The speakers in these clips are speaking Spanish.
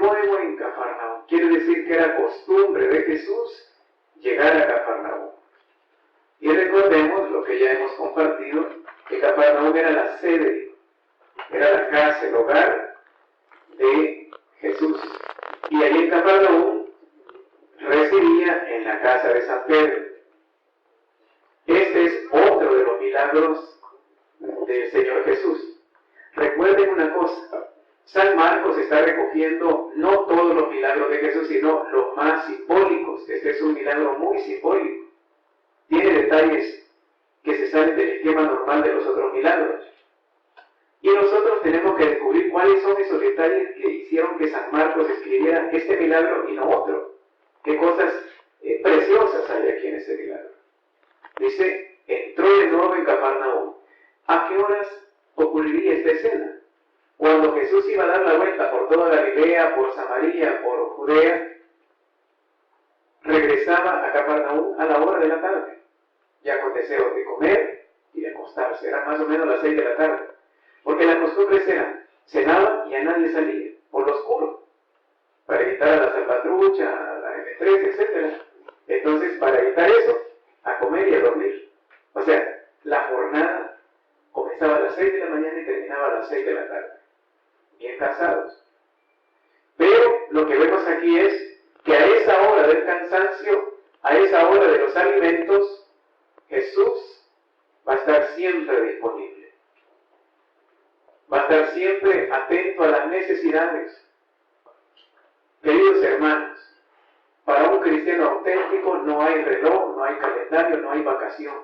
nuevo en Cafarnaúm. Quiere decir que era costumbre de Jesús llegar a Cafarnaúm. Y recordemos lo que ya hemos compartido, que Cafarnaúm era la sede, era la casa, el hogar de Jesús. Y allí en Cafarnaúm residía en la casa de San Pedro. Este es otro de los milagros del Señor Jesús. Recuerden una cosa, San Marcos está recogiendo no todos los milagros de Jesús, sino los más simbólicos. Este es un milagro muy simbólico. Tiene detalles que se salen del esquema normal de los otros milagros. Y nosotros tenemos que descubrir cuáles son esos detalles que hicieron que San Marcos escribiera este milagro y no otro. Qué cosas preciosas hay aquí en ese milagro. Dice, entró de nuevo en Cafarnaúm. ¿A qué horas ocurriría esta escena? Cuando Jesús iba a dar la vuelta por toda Galilea, por Samaria, por Judea, regresaba a Cafarnaúm a la hora de la tarde, ya con deseos de comer y de acostarse. Eran más o menos las 6 de la tarde. Porque las costumbres eran, cenaban y a nadie salía, por lo oscuro, para evitar a la salvatrucha, a la M3, etc. Entonces, para evitar eso, a comer y a dormir. O sea, la jornada comenzaba a las 6 de la mañana y terminaba a las 6 de la tarde. Bien cansados. Pero lo que vemos aquí es que a esa hora del cansancio, a esa hora de los alimentos, Jesús va a estar siempre disponible. Va a estar siempre atento a las necesidades. Queridos hermanos, para un cristiano auténtico no hay reloj, no hay calendario, no hay vacación.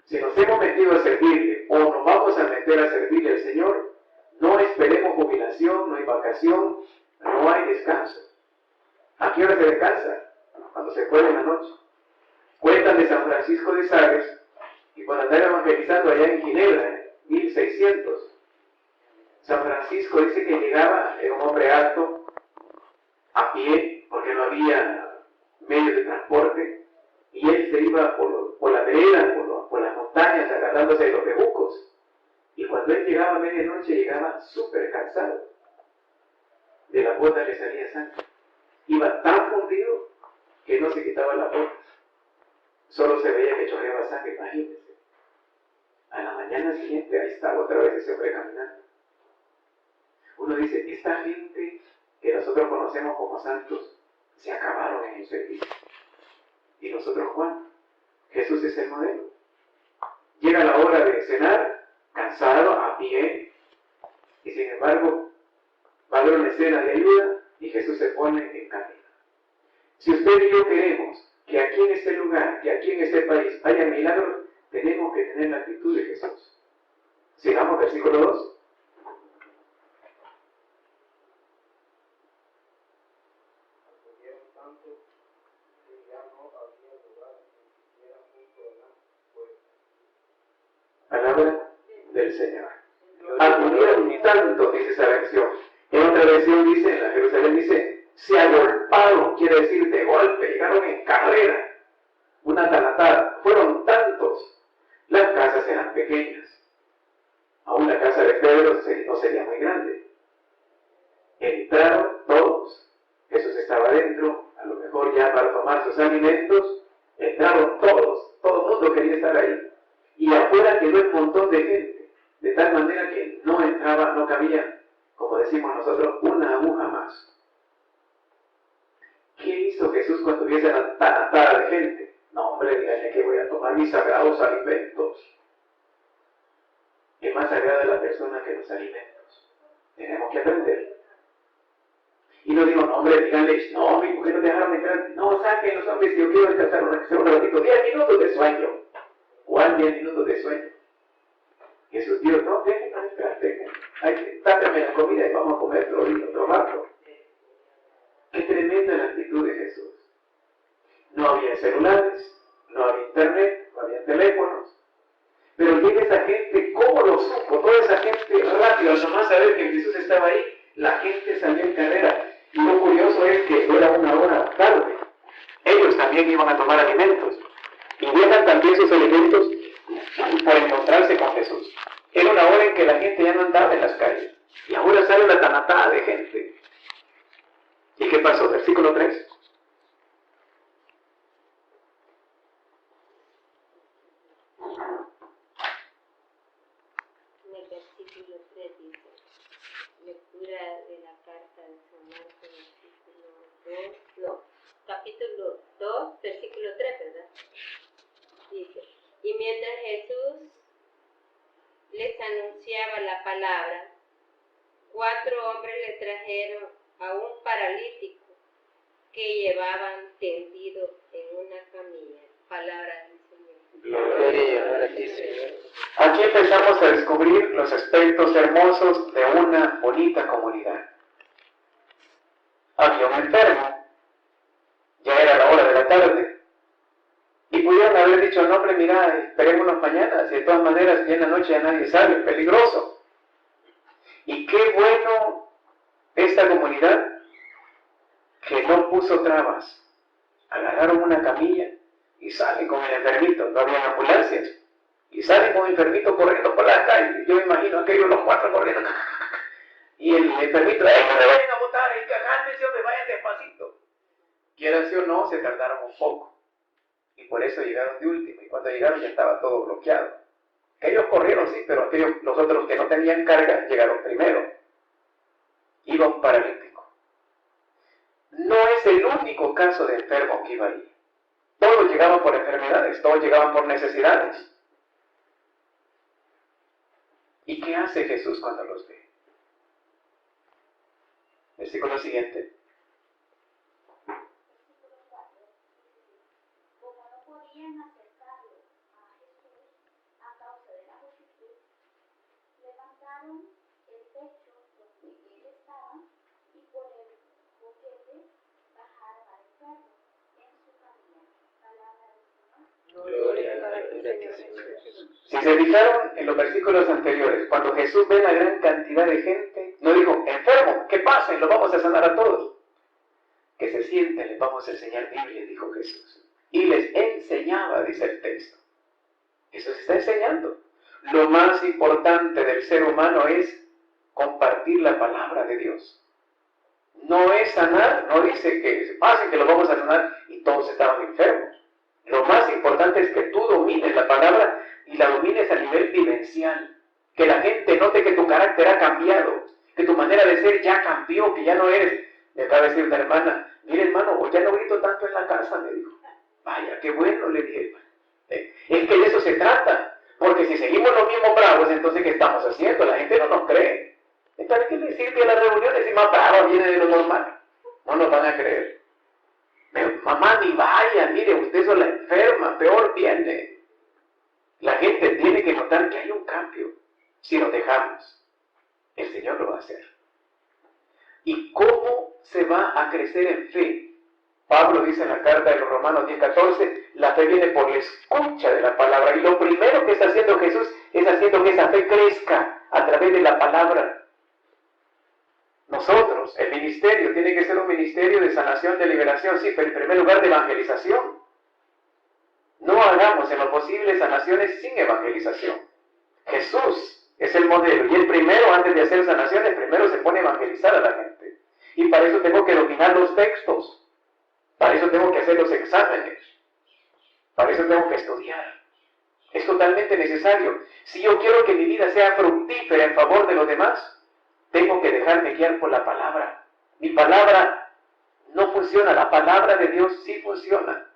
Si nos hemos metido a servirle o nos vamos a meter a servirle al Señor, no esperemos jubilación, no hay vacación, no hay descanso. ¿A qué hora se descansa? Cuando se puede en la noche. Cuentan de San Francisco de Sales, y cuando andaba evangelizando allá en Ginebra, 1600, San Francisco dice que llegaba, era un hombre alto, a pie, porque no había medios de transporte, y él se iba por la vereda, por las montañas, agarrándose de los bejucos. Y cuando él llegaba a medianoche, llegaba súper cansado. De la bota le salía sangre. Iba tan fundido que no se quitaba la bota. Solo se veía que chorreaba sangre, imagínense. A la mañana siguiente, ahí estaba otra vez ese hombre caminando. Uno dice, esta gente que nosotros conocemos como santos, se acabaron en el servicio. ¿Y nosotros cuándo? Jesús es el modelo. Llega la hora de cenar, cansado, a pie, y sin embargo, va a haber una escena de ayuda y Jesús se pone en camino. Si usted y yo queremos que aquí en este lugar, que aquí en este país haya milagros, tenemos que tener la actitud de Jesús. Sigamos versículo 2. Palabra del Señor. Acudieron tanto, dice esa versión. En otra versión dice, en la Jerusalén dice, se agolparon, quiere decir de golpe, llegaron en carrera, una tanatada. Fueron tantos. Las casas eran pequeñas. Aún la casa de Pedro no sería muy grande. Entraron todos. Jesús estaba dentro, a lo mejor ya para tomar sus alimentos. Entraron todos. Todo el mundo quería estar ahí. Y afuera quedó un montón de gente, de tal manera que no entraba, no cabía, como decimos nosotros, una aguja más. ¿Qué hizo Jesús cuando hubiese la tanatada de gente? No, hombre, díganle que voy a tomar mis sagrados alimentos. Es más sagrada la persona que los alimentos. Tenemos que aprender. Y no digo, no, hombre, díganle, no, mi mujer no dejaron entrar. No, saquen los hombres, yo quiero descansar un ratito, 10 minutos de sueño. ¿Cuál 10 minutos de sueño? Jesús Dios, no, déjenme esperar, tápeme la comida y vamos a comer otro rato. Qué tremenda la actitud de Jesús. No había celulares, no había internet, no había teléfonos. Pero llega esa gente, ¿cómo lo supo? Toda esa gente rápido, al nomás saber que Jesús estaba ahí, la gente salió en carrera. Y lo curioso es que era una hora tarde. Ellos también iban a tomar alimentos. Y dejan también sus alimentos para encontrarse con Jesús. Era una hora en que la gente ya no andaba en las calles. Y ahora sale la tanatada de gente. ¿Y qué pasó? Versículo 3. En el versículo 3 dice, lectura de la carta de San Marcos, capítulo 2, versículo 3, ¿verdad? Dice, y mientras Jesús les anunciaba la palabra, 4 hombres le trajeron a un paralítico que llevaban tendido en una camilla. Palabra del Señor. Gloria a ti, Señor. Aquí empezamos a descubrir los aspectos hermosos de una bonita comunidad. Había un enfermo, ya era la hora de la tarde, y pudieron haber dicho, no hombre, mira, esperémonos mañana, si de todas maneras ya en la noche ya nadie sale, peligroso. Y qué bueno esta comunidad que no puso trabas. Agarraron una camilla y salen con el enfermito, no había ambulancias, y salen con el enfermito corriendo por la calle. Yo me imagino aquellos los 4 corriendo, y el enfermito, ¡no me vayan a botar! ¡Cálmense, hombre, vayan despacito! Quieran sí o no, se tardaron un poco, y por eso llegaron de último, y cuando llegaron ya estaba todo bloqueado. Ellos corrieron, sí, pero los otros que no tenían carga llegaron primero. Iba un paralítico. No es el único caso de enfermo que iba ahí. Todos llegaban por enfermedades, todos llegaban por necesidades. ¿Y qué hace Jesús cuando los ve? Versículo siguiente. Como no podían acercarlo a Jesús a causa de la multitud, levantaron el techo donde él estaba y por el boquete bajaron al enfermo en su camilla. Palabra del Señor. Gloria a ti, Señor Jesús. Si se fijaron en los versículos anteriores, cuando Jesús ve la gran cantidad de gente, no dijo, enfermo, que pasen, los vamos a sanar a todos. Que se sienten, les vamos a enseñar Biblia, dijo Jesús. Y les enseñaba, dice el texto. Eso se está enseñando. Lo más importante del ser humano es compartir la palabra de Dios. No es sanar, no dice que pasen, que los vamos a sanar y todos estaban enfermos. Lo más importante es que tú domines la palabra y la domines a nivel vivencial. Que la gente note que tu carácter ha cambiado, que tu manera de ser ya cambió, que ya no eres. Me acaba de decir una hermana, mire hermano, hoy ya no grito tanto en la casa, me dijo. Vaya, qué bueno, le dije, hermano. Es que de eso se trata, porque si seguimos los mismos bravos, entonces ¿qué estamos haciendo? La gente no nos cree. Entonces, ¿qué le sirve a las reuniones si más brava viene de lo normal? No nos van a creer. Mamá, ni vaya, mire, usted es la enferma, peor viene. La gente tiene que notar que hay un cambio. Si nos dejamos, el Señor lo va a hacer. ¿Y cómo se va a crecer en fe? Pablo dice en la carta de los Romanos 10:14, la fe viene por la escucha de la palabra. Y lo primero que está haciendo Jesús es haciendo que esa fe crezca a través de la palabra. Nosotros, el ministerio, tiene que ser un ministerio de sanación, de liberación, sí, pero en primer lugar de evangelización. No hagamos en lo posible sanaciones sin evangelización. Jesús es el modelo, y el primero, antes de hacer sanaciones, primero se pone a evangelizar a la gente. Y para eso tengo que dominar los textos. Para eso tengo que hacer los exámenes. Para eso tengo que estudiar. Es totalmente necesario. Si yo quiero que mi vida sea fructífera en favor de los demás, tengo que dejarme guiar por la palabra. Mi palabra no funciona, la palabra de Dios sí funciona.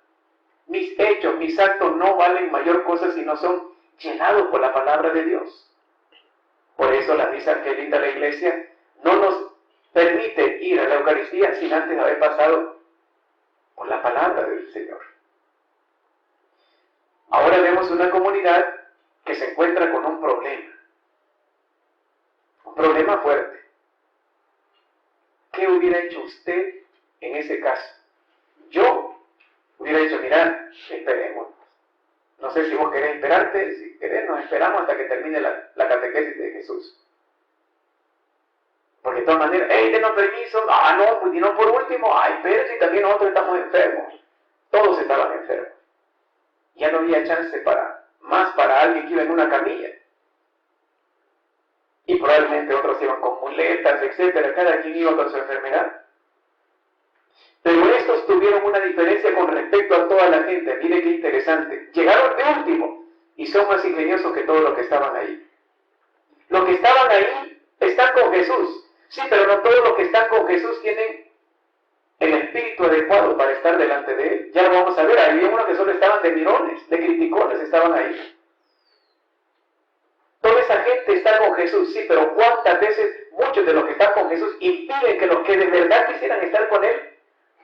Mis hechos, mis actos no valen mayor cosa si no son llenados por la palabra de Dios. Por eso la misa que linda la iglesia no nos permite ir a la Eucaristía sin antes haber pasado por la palabra del Señor. Ahora vemos una comunidad que se encuentra con un problema. Un problema fuerte. ¿Qué hubiera hecho usted en ese caso? Yo hubiera dicho, mirá, esperemos. No sé si vos querés esperarte, si querés nos esperamos hasta que termine la catequesis de Jesús. Porque de todas maneras, denos permiso, no, pues y no por último, pero si también nosotros estamos enfermos. Todos estaban enfermos. Ya no había chance para alguien que iba en una camilla. Y probablemente otros iban con muletas, etcétera, cada quien iba con su enfermedad. Pero estos tuvieron una diferencia con respecto a toda la gente. Mire qué interesante. Llegaron de último y son más ingeniosos que todos los que estaban ahí. Los que estaban ahí están con Jesús. Sí, pero no todos los que están con Jesús tienen el espíritu adecuado para estar delante de Él. Ya lo vamos a ver. Había unos que solo estaban de mirones, de criticones, estaban ahí. Toda esa gente está con Jesús, sí, pero ¿cuántas veces muchos de los que están con Jesús impiden que los que de verdad quisieran estar con Él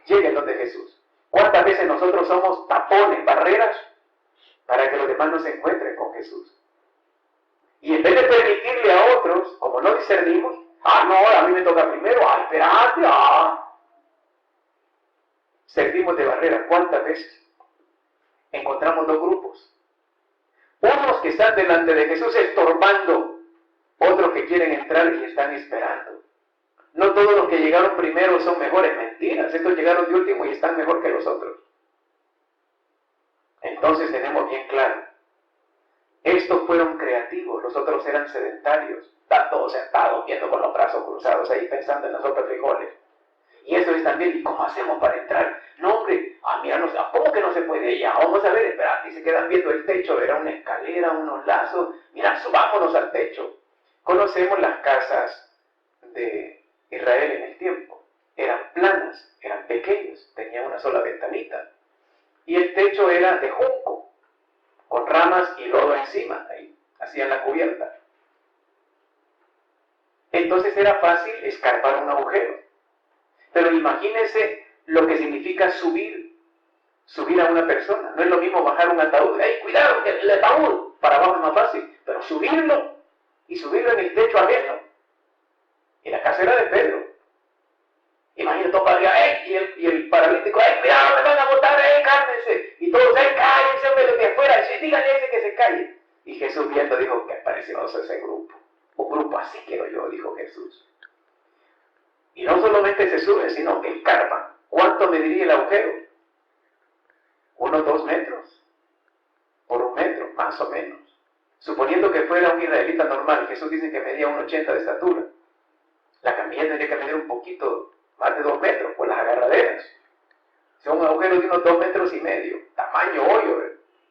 lleguen donde Jesús? ¿Cuántas veces nosotros somos tapones, barreras, para que los demás no se encuentren con Jesús? Y en vez de permitirle a otros, como no discernimos, no, a mí me toca primero, espérate, servimos de barrera. ¿Cuántas veces encontramos dos grupos? Unos que están delante de Jesús estorbando, otros que quieren entrar y están esperando. No todos los que llegaron primero son mejores, mentiras. Estos llegaron de último y están mejor que los otros. Entonces tenemos bien claro, estos fueron creativos, los otros eran sedentarios. Están todos sentados, viendo con los brazos cruzados ahí, pensando en la sopa de frijoles. Y eso es también, ¿y cómo hacemos para entrar? No, hombre, mira, no, ¿cómo que no se puede ya? Vamos a ver, espérate, y se quedan viendo el techo, era una escalera, unos lazos. Mira, subámonos al techo. Conocemos las casas de Israel en el tiempo. Eran planas, eran pequeñas, tenían una sola ventanita. Y el techo era de junco, con ramas y lodo encima, ahí hacían la cubierta. Entonces era fácil escarpar un agujero. Pero imagínense lo que significa subir a una persona. No es lo mismo bajar un ataúd. ¡Ey, cuidado! El ataúd para abajo es más fácil. Pero subirlo en el techo ajeno. Y la casa era de Pedro. Imagínate todo para allá, y el paralítico, cuidado, me van a botar, cálmense. Y todos, cállense, hombre, los de afuera, díganle a ese que se calle. Y Jesús viendo dijo, que parecemos ese grupo. Un grupo así quiero yo, dijo Jesús. Y no solamente se sube, sino que escarpan. ¿Cuánto mediría el agujero? Unos 2 metros. Por 1 metro, más o menos. Suponiendo que fuera un israelita normal, Jesús dice que medía 1,80 de estatura. La camilla tendría que medir un poquito más de 2 metros, por las agarraderas. O sea, un agujero de unos 2,5 metros, tamaño hoyo,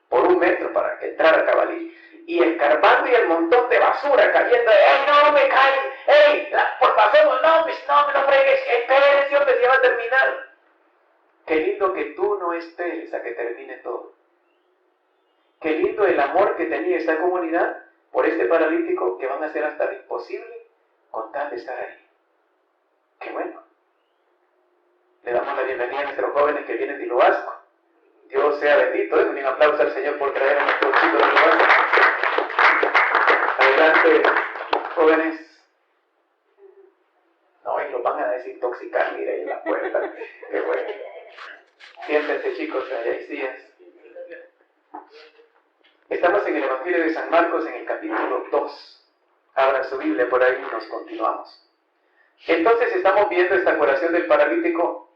por 1 metro para que entrara cabalí. Y escarbando y el montón de basura cayendo, no me cae, por favor, no me lo fregues, espérense, hombre, se va a terminar. Qué lindo que tú no esperes a que termine todo. Qué lindo el amor que tenía esta comunidad por este paralítico, que van a hacer hasta lo imposible con tal de estar ahí. Qué bueno. Le damos la bienvenida a nuestros jóvenes que vienen de Ilobasco. Dios sea bendito. Un aplauso al Señor por traer a nuestros chicos de Ilobasco. Adelante, jóvenes. No, y los van a desintoxicar, mira, ahí en la puerta. Qué bueno. Siéntense, chicos, allá hay sillas. Estamos en el Evangelio de San Marcos, en el capítulo 2. Abra su Biblia por ahí y nos continuamos. Entonces estamos viendo esta curación del paralítico.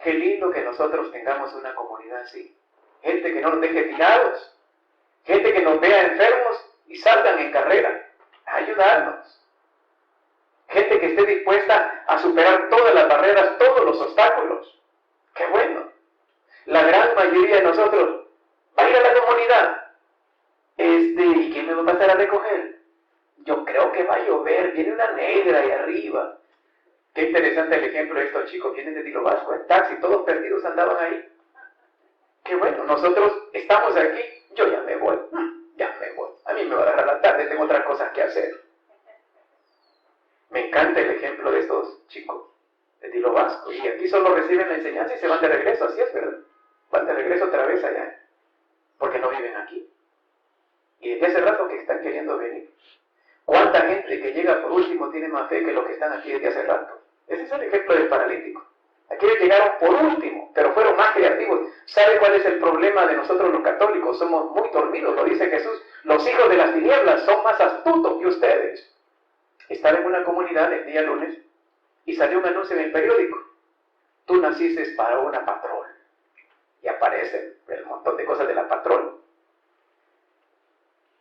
Qué lindo que nosotros tengamos una comunidad así. Gente que no nos deje tirados. Gente que nos vea enfermos y salgan en carrera a ayudarnos. Gente que esté dispuesta a superar todas las barreras, todos los obstáculos. ¡Qué bueno! La gran mayoría de nosotros va a ir a la comunidad. ¿Y quién me va a pasar a recoger? Yo creo que va a llover, viene una negra ahí arriba. Qué interesante el ejemplo de estos chicos, vienen de Ilobasco, en taxi, todos perdidos andaban ahí. Qué bueno, nosotros estamos aquí, yo ya me voy. A mí me va a agarrar la tarde, tengo otras cosas que hacer. Me encanta el ejemplo de estos chicos de Ilobasco. Y aquí solo reciben la enseñanza y se van de regreso, así es, ¿verdad? Van de regreso otra vez allá, porque no viven aquí. Y desde hace rato que están queriendo venir. ¿Cuánta gente que llega por último tiene más fe que los que están aquí desde hace rato? Ese es el ejemplo del paralítico. Aquellos llegaron por último, pero fueron más creativos. ¿Sabe cuál es el problema de nosotros los católicos? Somos muy dormidos, lo dice Jesús. Los hijos de las tinieblas son más astutos que ustedes. Estaba en una comunidad el día lunes y salió un anuncio en el periódico. Tú naciste para una patrol. Y aparecen el montón de cosas de la patrol.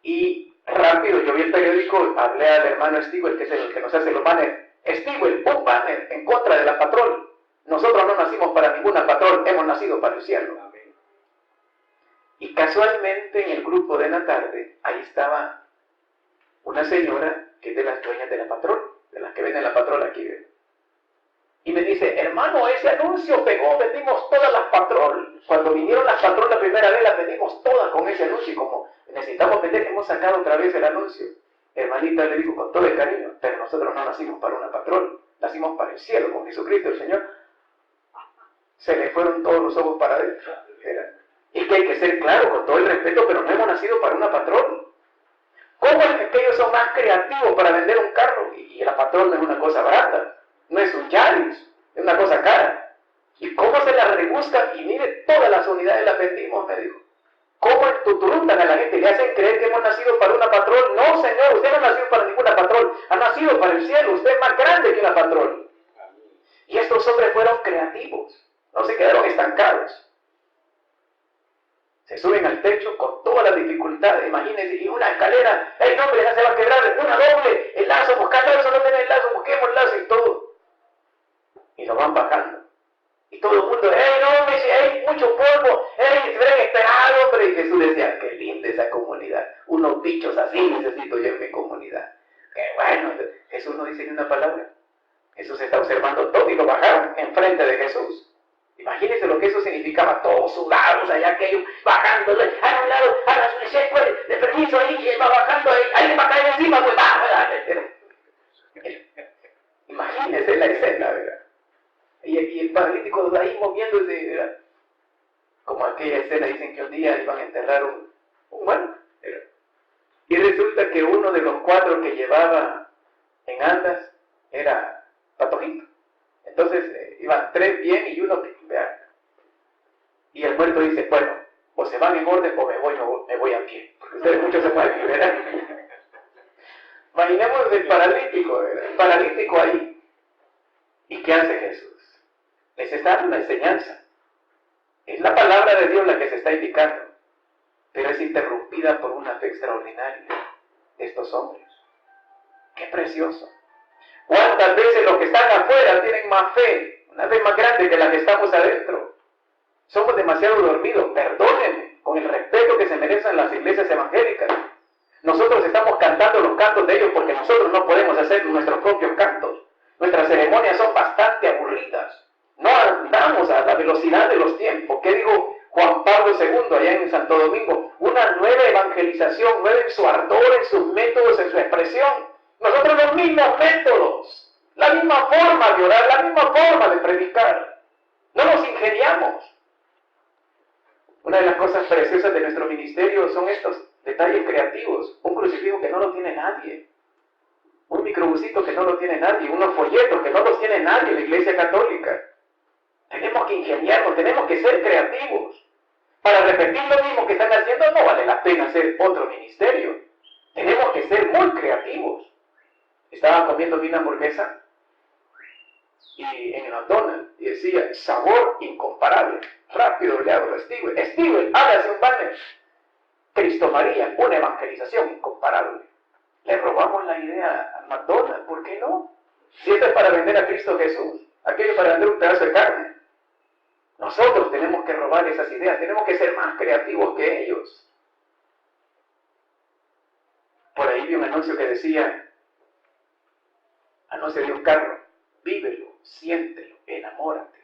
Y Rápido, yo vi el periódico, hablé al hermano Stigwell, que es el que nos hace los banners. Stigwell, un banner en contra de la patrón. Nosotros no nacimos para ninguna patrón, hemos nacido para el cielo. Y casualmente en el grupo de la tarde, ahí estaba una señora que es de las dueñas de la patrón, de las que venden la patrón aquí. Y me dice, hermano, ese anuncio pegó, vendimos todas las patrón. Cuando vinieron las patrón la primera vez, las vendimos todas con ese anuncio. Y como necesitamos vender, hemos sacado otra vez el anuncio. Hermanita le dijo con todo el cariño, pero nosotros no nacimos para una patrón, nacimos para el cielo con Jesucristo el Señor. Se le fueron todos los ojos para adentro. Y que hay que ser claro, con todo el respeto, pero no hemos nacido para una patrón. ¿Cómo es que ellos son más creativos para vender un carro? Y la patrón no es una cosa barata, no es un Yaris, es una cosa cara. ¿Y cómo se la rebuscan? Y mire, todas las unidades las vendimos, me dijo. ¿Cómo entutrutan a la gente? Le hacen creer que hemos nacido para una patrón. No, señor, usted no ha nacido para ninguna patrón, ha nacido para el cielo, usted es más grande que una patrón. Y estos hombres fueron creativos, no se quedaron estancados. Se suben al techo con todas las dificultades, imagínense, y una escalera, ¡ey, hombre, ya se va a quebrar! Una doble, el lazo, buscando eso, no tiene el lazo, busquemos el lazo y todo. Y lo van bajando. Y todo el mundo, ¡ey, no, me dice, ¡ey, mucho polvo! ¡Ey, ven, esperado, hombre! Y Jesús decía, ¡qué linda esa comunidad! Unos bichos así necesito yo en mi comunidad. ¡Qué bueno! Jesús no dice ni una palabra. Jesús está observando todo y lo bajaron enfrente de Jesús. Imagínense lo que eso significaba, todos sudados allá, aquello, bajándole, a un lado, a la suicida, pues, de permiso ahí, y va bajando, ahí le va a caer encima, pues, va. Imagínense la escena, ¿verdad? Y el paralítico de ahí moviéndose, ¿verdad? Como aquella escena, dicen que un día iban a enterrar un muerto, ¿verdad? Y resulta que uno de los 4 que llevaba en andas era Patojito. Entonces iban 3 bien y uno que, vean. Y el muerto dice, bueno, o se van en orden o me voy a pie. Porque ustedes muchos se mueven, ¿verdad? Imaginemos el paralítico, ¿verdad? El paralítico ahí. ¿Y qué hace Jesús? Les está dando una enseñanza. Es la palabra de Dios la que se está indicando. Pero es interrumpida por una fe extraordinaria de estos hombres. ¡Qué precioso! ¿Cuántas veces los que están afuera tienen más fe? Una fe más grande que la que estamos adentro. Somos demasiado dormidos, perdónenme, con el respeto que se merecen las iglesias evangélicas. Nosotros estamos cantando los cantos de ellos porque nosotros no podemos hacer nuestros propios cantos. Nuestras ceremonias son bastante aburridas. No andamos a la velocidad de los tiempos. ¿Qué dijo Juan Pablo II allá en Santo Domingo? Una nueva evangelización, nueva en su ardor, en sus métodos, en su expresión. Nosotros los mismos métodos, la misma forma de orar, la misma forma de predicar. No nos ingeniamos. Una de las cosas preciosas de nuestro ministerio son estos detalles creativos. Un crucifijo que no lo tiene nadie. Un microbusito que no lo tiene nadie. Unos folletos que no los tiene nadie en la Iglesia Católica. Tenemos que ingeniarnos, tenemos que ser creativos. Para repetir lo mismo que están haciendo no vale la pena hacer otro ministerio. Tenemos que ser muy creativos. Estaba comiendo una hamburguesa y en el McDonald's y decía, sabor incomparable. Rápido le hago a Steve, hágase un banner. Cristo María, una evangelización incomparable. Le robamos la idea a McDonald's, ¿por qué no? Si esto es para vender a Cristo Jesús, aquello es para vender un pedazo de carne. Nosotros tenemos que robar esas ideas, tenemos que ser más creativos que ellos. Por ahí vi un anuncio que decía, anuncio de un carro, vívelo, siéntelo, enamórate.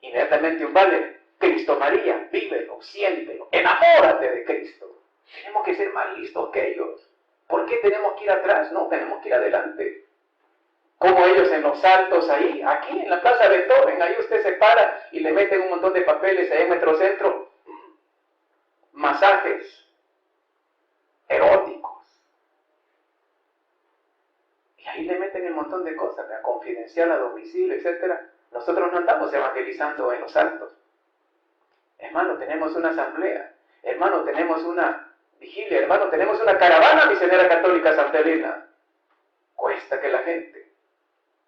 Inmediatamente un banner, Cristo María, vívelo, siéntelo, enamórate de Cristo. Tenemos que ser más listos que ellos. ¿Por qué tenemos que ir atrás? No, tenemos que ir adelante. Como ellos en los altos ahí, aquí en la Plaza Beethoven, ahí usted se para y le meten un montón de papeles ahí en Metrocentro. Masajes eróticos. Y ahí le meten un montón de cosas, la confidencial, a domicilio, etc. Nosotros no andamos evangelizando en los altos. Hermano, tenemos una asamblea. Hermano, tenemos una vigilia. Hermano, tenemos una caravana misionera católica Santa Elena. Cuesta que la gente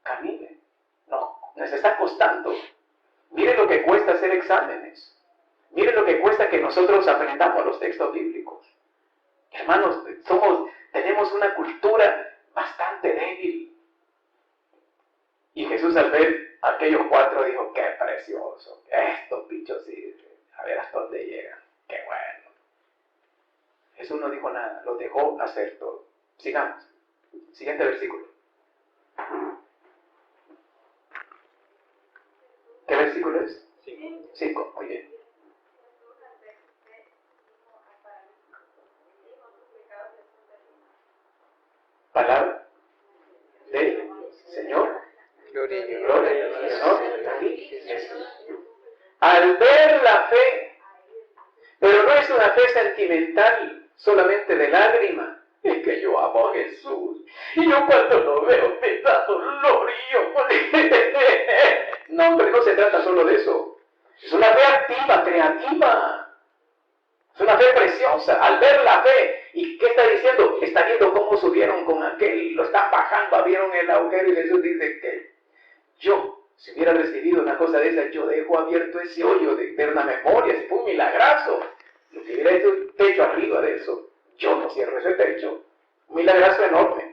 camine. No, nos está costando. Miren lo que cuesta hacer exámenes. Miren lo que cuesta que nosotros aprendamos los textos bíblicos. Hermanos, tenemos una cultura bastante débil. Y Jesús al ver a aquellos 4 dijo, qué precioso, estos bichos sí, a ver hasta dónde llegan, qué bueno. Jesús no dijo nada, los dejó hacer todo. Sigamos. Siguiente versículo. ¿Qué versículo es? 5. Muy bien. Palabra del Señor. Gloria al Señor. Al ver la fe, pero no es una fe sentimental, solamente de lágrima. Es que yo amo a Jesús. Y yo cuando lo veo me da dolor. Y yo... No, hombre, no se trata solo de eso. Es una fe activa, creativa. Es una fe preciosa. Al ver la fe. ¿Y qué está diciendo? Está viendo cómo subieron con aquel. Lo están bajando, abrieron el agujero. Y Jesús dice que yo, si hubiera recibido una cosa de esa, yo dejo abierto ese hoyo de eterna memoria. Si fue un milagrazo. Lo que hubiera hecho un techo arriba de eso. Yo no cierro ese techo. Un milagrazo enorme.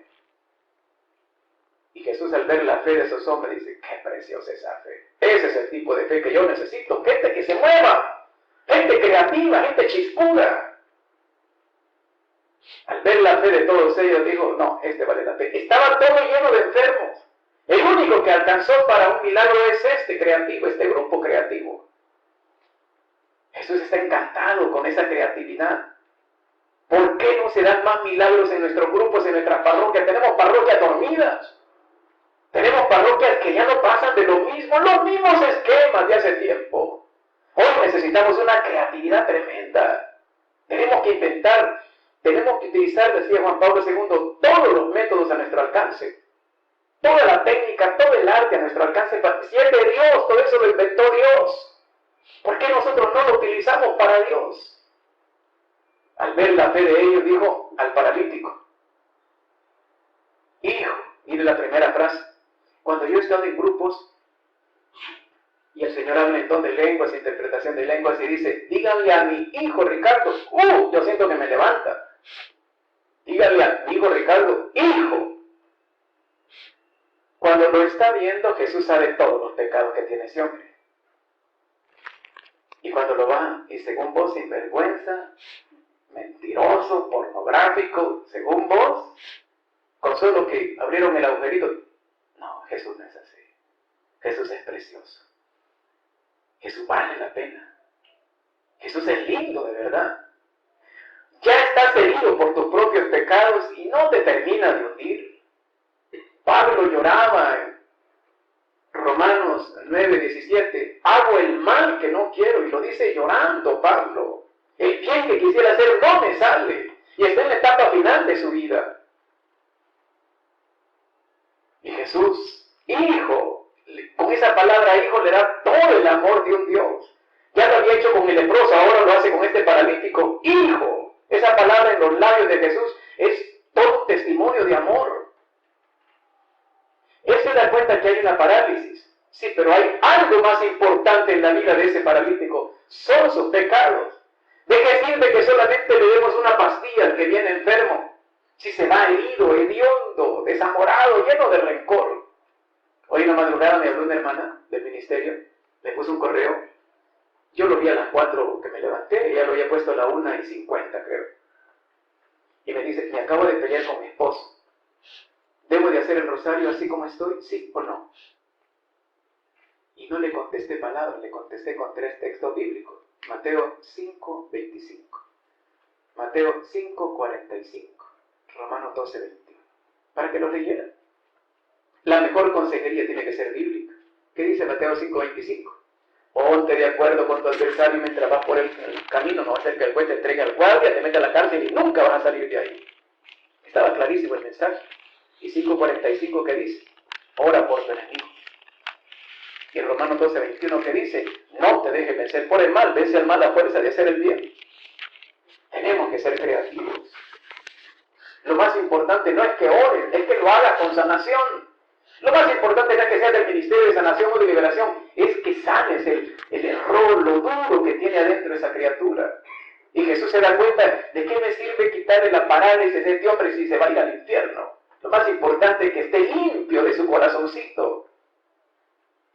Y Jesús al ver la fe de esos hombres dice, qué preciosa esa fe. Ese es el tipo de fe que yo necesito. Gente que se mueva. Gente creativa, gente chispuda. Al ver la fe de todos ellos dijo, no, este vale la pena. Estaba todo lleno de enfermos. El único que alcanzó para un milagro es este creativo, este grupo creativo. Jesús está encantado con esa creatividad. ¿Por qué no se dan más milagros en nuestros grupos, en nuestras parroquias? Tenemos parroquias dormidas. Tenemos parroquias que ya no pasan de los mismos esquemas de hace tiempo. Hoy necesitamos una creatividad tremenda. Tenemos que inventar, tenemos que utilizar, decía Juan Pablo II, todos los métodos a nuestro alcance. Toda la técnica, todo el arte a nuestro alcance. Si es de Dios, todo eso lo inventó Dios. ¿Por qué nosotros no lo utilizamos para Dios? Al ver la fe de ellos, dijo al paralítico, hijo, mire la primera frase, cuando yo he estado en grupos, y el Señor habla en ton de lenguas, interpretación de lenguas, y dice, díganle a mi hijo Ricardo, yo siento que me levanta, díganle a mi hijo Ricardo, hijo. Cuando lo está viendo, Jesús sabe todos los pecados que tiene ese hombre. Y cuando lo va, y según vos, sinvergüenza, mentiroso, pornográfico, según vos, con solo que abrieron el agujerito. No, Jesús no es así. Jesús es precioso. Jesús vale la pena. Jesús es lindo de verdad. Ya estás herido por tus propios pecados y no te termina de hundir. Pablo lloraba en Romanos 9:17. Hago el mal que no quiero, y lo dice llorando Pablo. El bien que quisiera hacer no me sale. Y está en la etapa final de su vida. Y Jesús, hijo, con esa palabra hijo le da todo el amor de un Dios. Ya lo había hecho con el leproso, ahora lo hace con este paralítico. Hijo, esa palabra en los labios de Jesús es todo testimonio de amor. Él se da cuenta que hay una parálisis. Sí, pero hay algo más importante en la vida de ese paralítico. Son sus pecados. ¿De qué sirve que solamente le demos una pastilla al que viene enfermo? Si se va herido, hediondo, desamorado, lleno de rencor. Hoy en la madrugada me habló una hermana del ministerio, me puso un correo. Yo lo vi a las 4 que me levanté, ella lo había puesto a las 1:50, creo. Y me dice, me acabo de pelear con mi esposo. ¿Debo de hacer el rosario así como estoy? ¿Sí o no? Y no le contesté palabras, le contesté con 3 textos bíblicos. Mateo 5:25, Mateo 5:45, Romanos 12:21, para que lo leyeran. La mejor consejería tiene que ser bíblica. ¿Qué dice Mateo 5:25? Ponte de acuerdo con tu adversario mientras vas por el camino, no va a ser que el juez te entregue al guardia, te meta a la cárcel y nunca vas a salir de ahí. Estaba clarísimo el mensaje. Y 5:45, ¿qué dice? Ora por tu enemigo. Y Romanos 12:21, que dice, no te dejes vencer por el mal, vence al mal a fuerza de hacer el bien. Tenemos que ser creativos. Lo más importante no es que ores, es que lo hagas con sanación. Lo más importante no es que seas del ministerio de sanación o de liberación, es que sanes el error, lo duro que tiene adentro esa criatura. Y Jesús se da cuenta, ¿de qué me sirve quitarle la parálisis a este hombre si se va a ir al infierno? Lo más importante es que esté limpio de su corazoncito.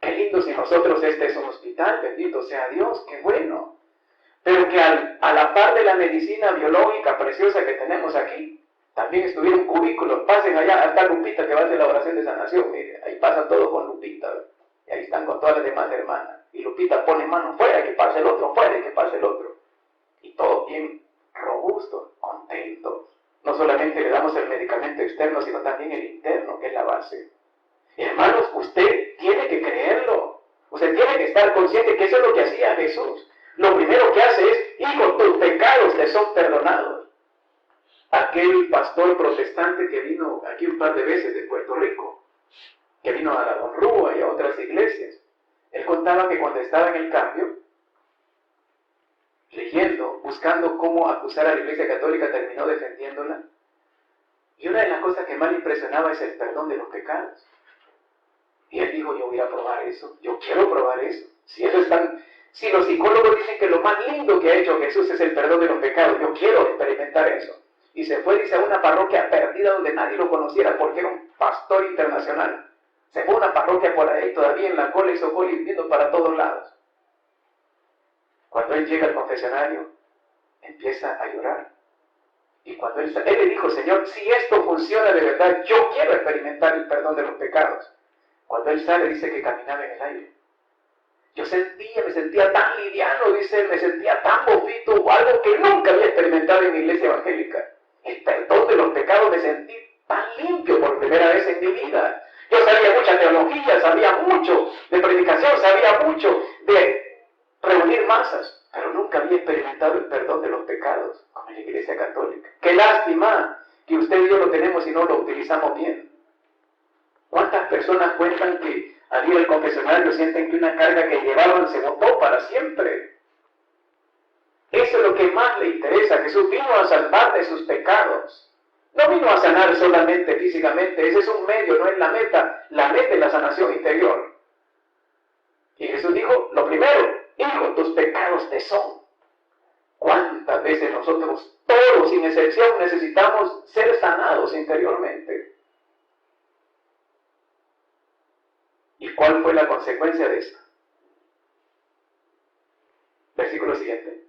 Qué lindo si nosotros este es un hospital, bendito sea Dios, qué bueno. Pero que a la par de la medicina biológica preciosa que tenemos aquí, también estuviera un cubículo. Pasen allá, hasta Lupita que va a hacer la oración de sanación, mire, ahí pasa todo con Lupita, ¿verdad? Y ahí están con todas las demás hermanas. Y Lupita pone mano fuera, que pase el otro, fuera, que pase el otro. Y todo bien robusto, contento. No solamente le damos el medicamento externo, sino también el interno, que es la base. Hermanos, usted tiene que creerlo. Usted tiene que estar consciente que eso es lo que hacía Jesús. Lo primero que hace es, hijo, tus pecados te son perdonados. Aquel pastor protestante que vino aquí un par de veces de Puerto Rico, que vino a la Don Rúa y a otras iglesias, él contaba que cuando estaba en el cambio, leyendo, buscando cómo acusar a la Iglesia Católica, terminó defendiéndola. Y una de las cosas que más le impresionaba es el perdón de los pecados. Y él dijo, yo voy a probar eso, yo quiero probar eso. Si los psicólogos dicen que lo más lindo que ha hecho Jesús es el perdón de los pecados, yo quiero experimentar eso. Y se fue, dice, a una parroquia perdida donde nadie lo conociera porque era un pastor internacional. Se fue a una parroquia por ahí, todavía en la cola hizo cola y viendo para todos lados. Cuando él llega al confesionario, empieza a llorar. Y cuando él le dijo, Señor, si esto funciona de verdad, yo quiero experimentar el perdón de los pecados. Cuando él sale, dice que caminaba en el aire. Me sentía tan liviano, dice, me sentía tan bofito, algo que nunca había experimentado en mi iglesia evangélica. El perdón de los pecados, me sentí tan limpio por primera vez en mi vida. Yo sabía mucha teología, sabía mucho de predicación, sabía mucho de reunir masas, pero nunca había experimentado el perdón de los pecados como en la Iglesia Católica. Qué lástima que usted y yo lo tenemos y no lo utilizamos bien. ¿Cuántas personas cuentan que al ir al confesionario sienten que una carga que llevaban se botó para siempre? Eso es lo que más le interesa. Jesús vino a salvar de sus pecados. No vino a sanar solamente físicamente, ese es un medio, no es la meta. La meta es la sanación interior. Y Jesús dijo, lo primero, hijo, tus pecados te son. ¿Cuántas veces nosotros, todos sin excepción, necesitamos ser sanados interiormente? ¿Y cuál fue la consecuencia de esto? Versículo siguiente.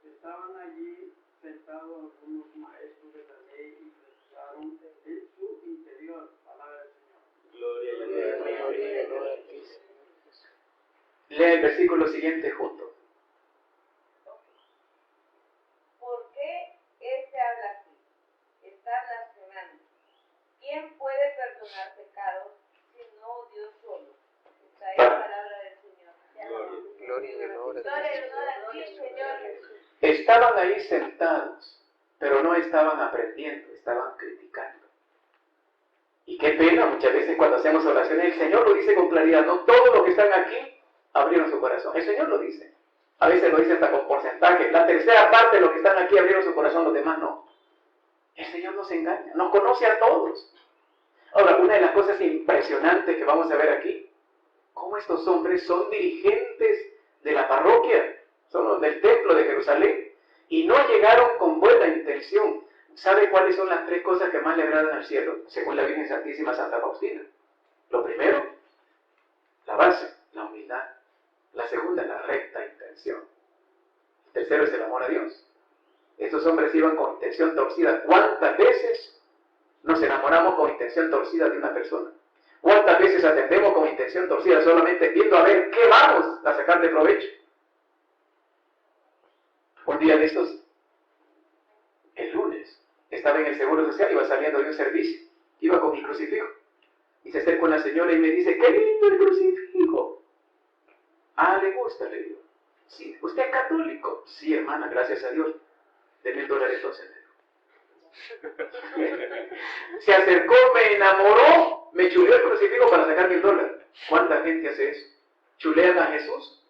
Estaban allí sentados unos maestros de la ley y pensaron en su interior, palabra del Señor. Gloria a ti. Lee el versículo siguiente junto. ¿Por qué éste habla así? Está blasfemando. ¿Quién puede perdonar pecados sino Dios solo? Esta es la palabra del Señor. Gloria y honor a Gloria y ti. honor a ti, Señor. Estaban ahí sentados, pero no estaban aprendiendo, estaban criticando. Y qué pena muchas veces cuando hacemos oraciones, el Señor lo dice con claridad, no todos los que están aquí abrieron su corazón. El Señor lo dice. A veces lo dice hasta con porcentaje. La tercera parte de los que están aquí abrieron su corazón, los demás no. El Señor nos engaña, nos conoce a todos. Ahora, una de las cosas impresionantes que vamos a ver aquí, cómo estos hombres son dirigentes de la parroquia, son los del templo de Jerusalén, y no llegaron con buena intención. ¿Sabe cuáles son las tres cosas que más le agradan al cielo, según la Virgen Santísima Santa Faustina? Lo primero, la base, la humildad. La segunda, la recta intención. El tercero es el amor a Dios. Estos hombres iban con intención torcida. ¿Cuántas veces nos enamoramos con intención torcida de una persona? ¿Cuántas veces atendemos con intención torcida solamente viendo a ver qué vamos a sacar de provecho? Un día de estos, el lunes, estaba en el Seguro Social, iba saliendo de un servicio, iba con mi crucifijo. Y se acerca una señora y me dice, ¡qué lindo el crucifijo! Ah, ¿le gusta? Le digo. Sí. ¿Usted es católico? Sí, hermana, gracias a Dios. Deme $1 entonces. Se acercó, me enamoró, me chuleó el crucifijo para sacar $1,000. ¿Cuánta gente hace eso? Chulean a Jesús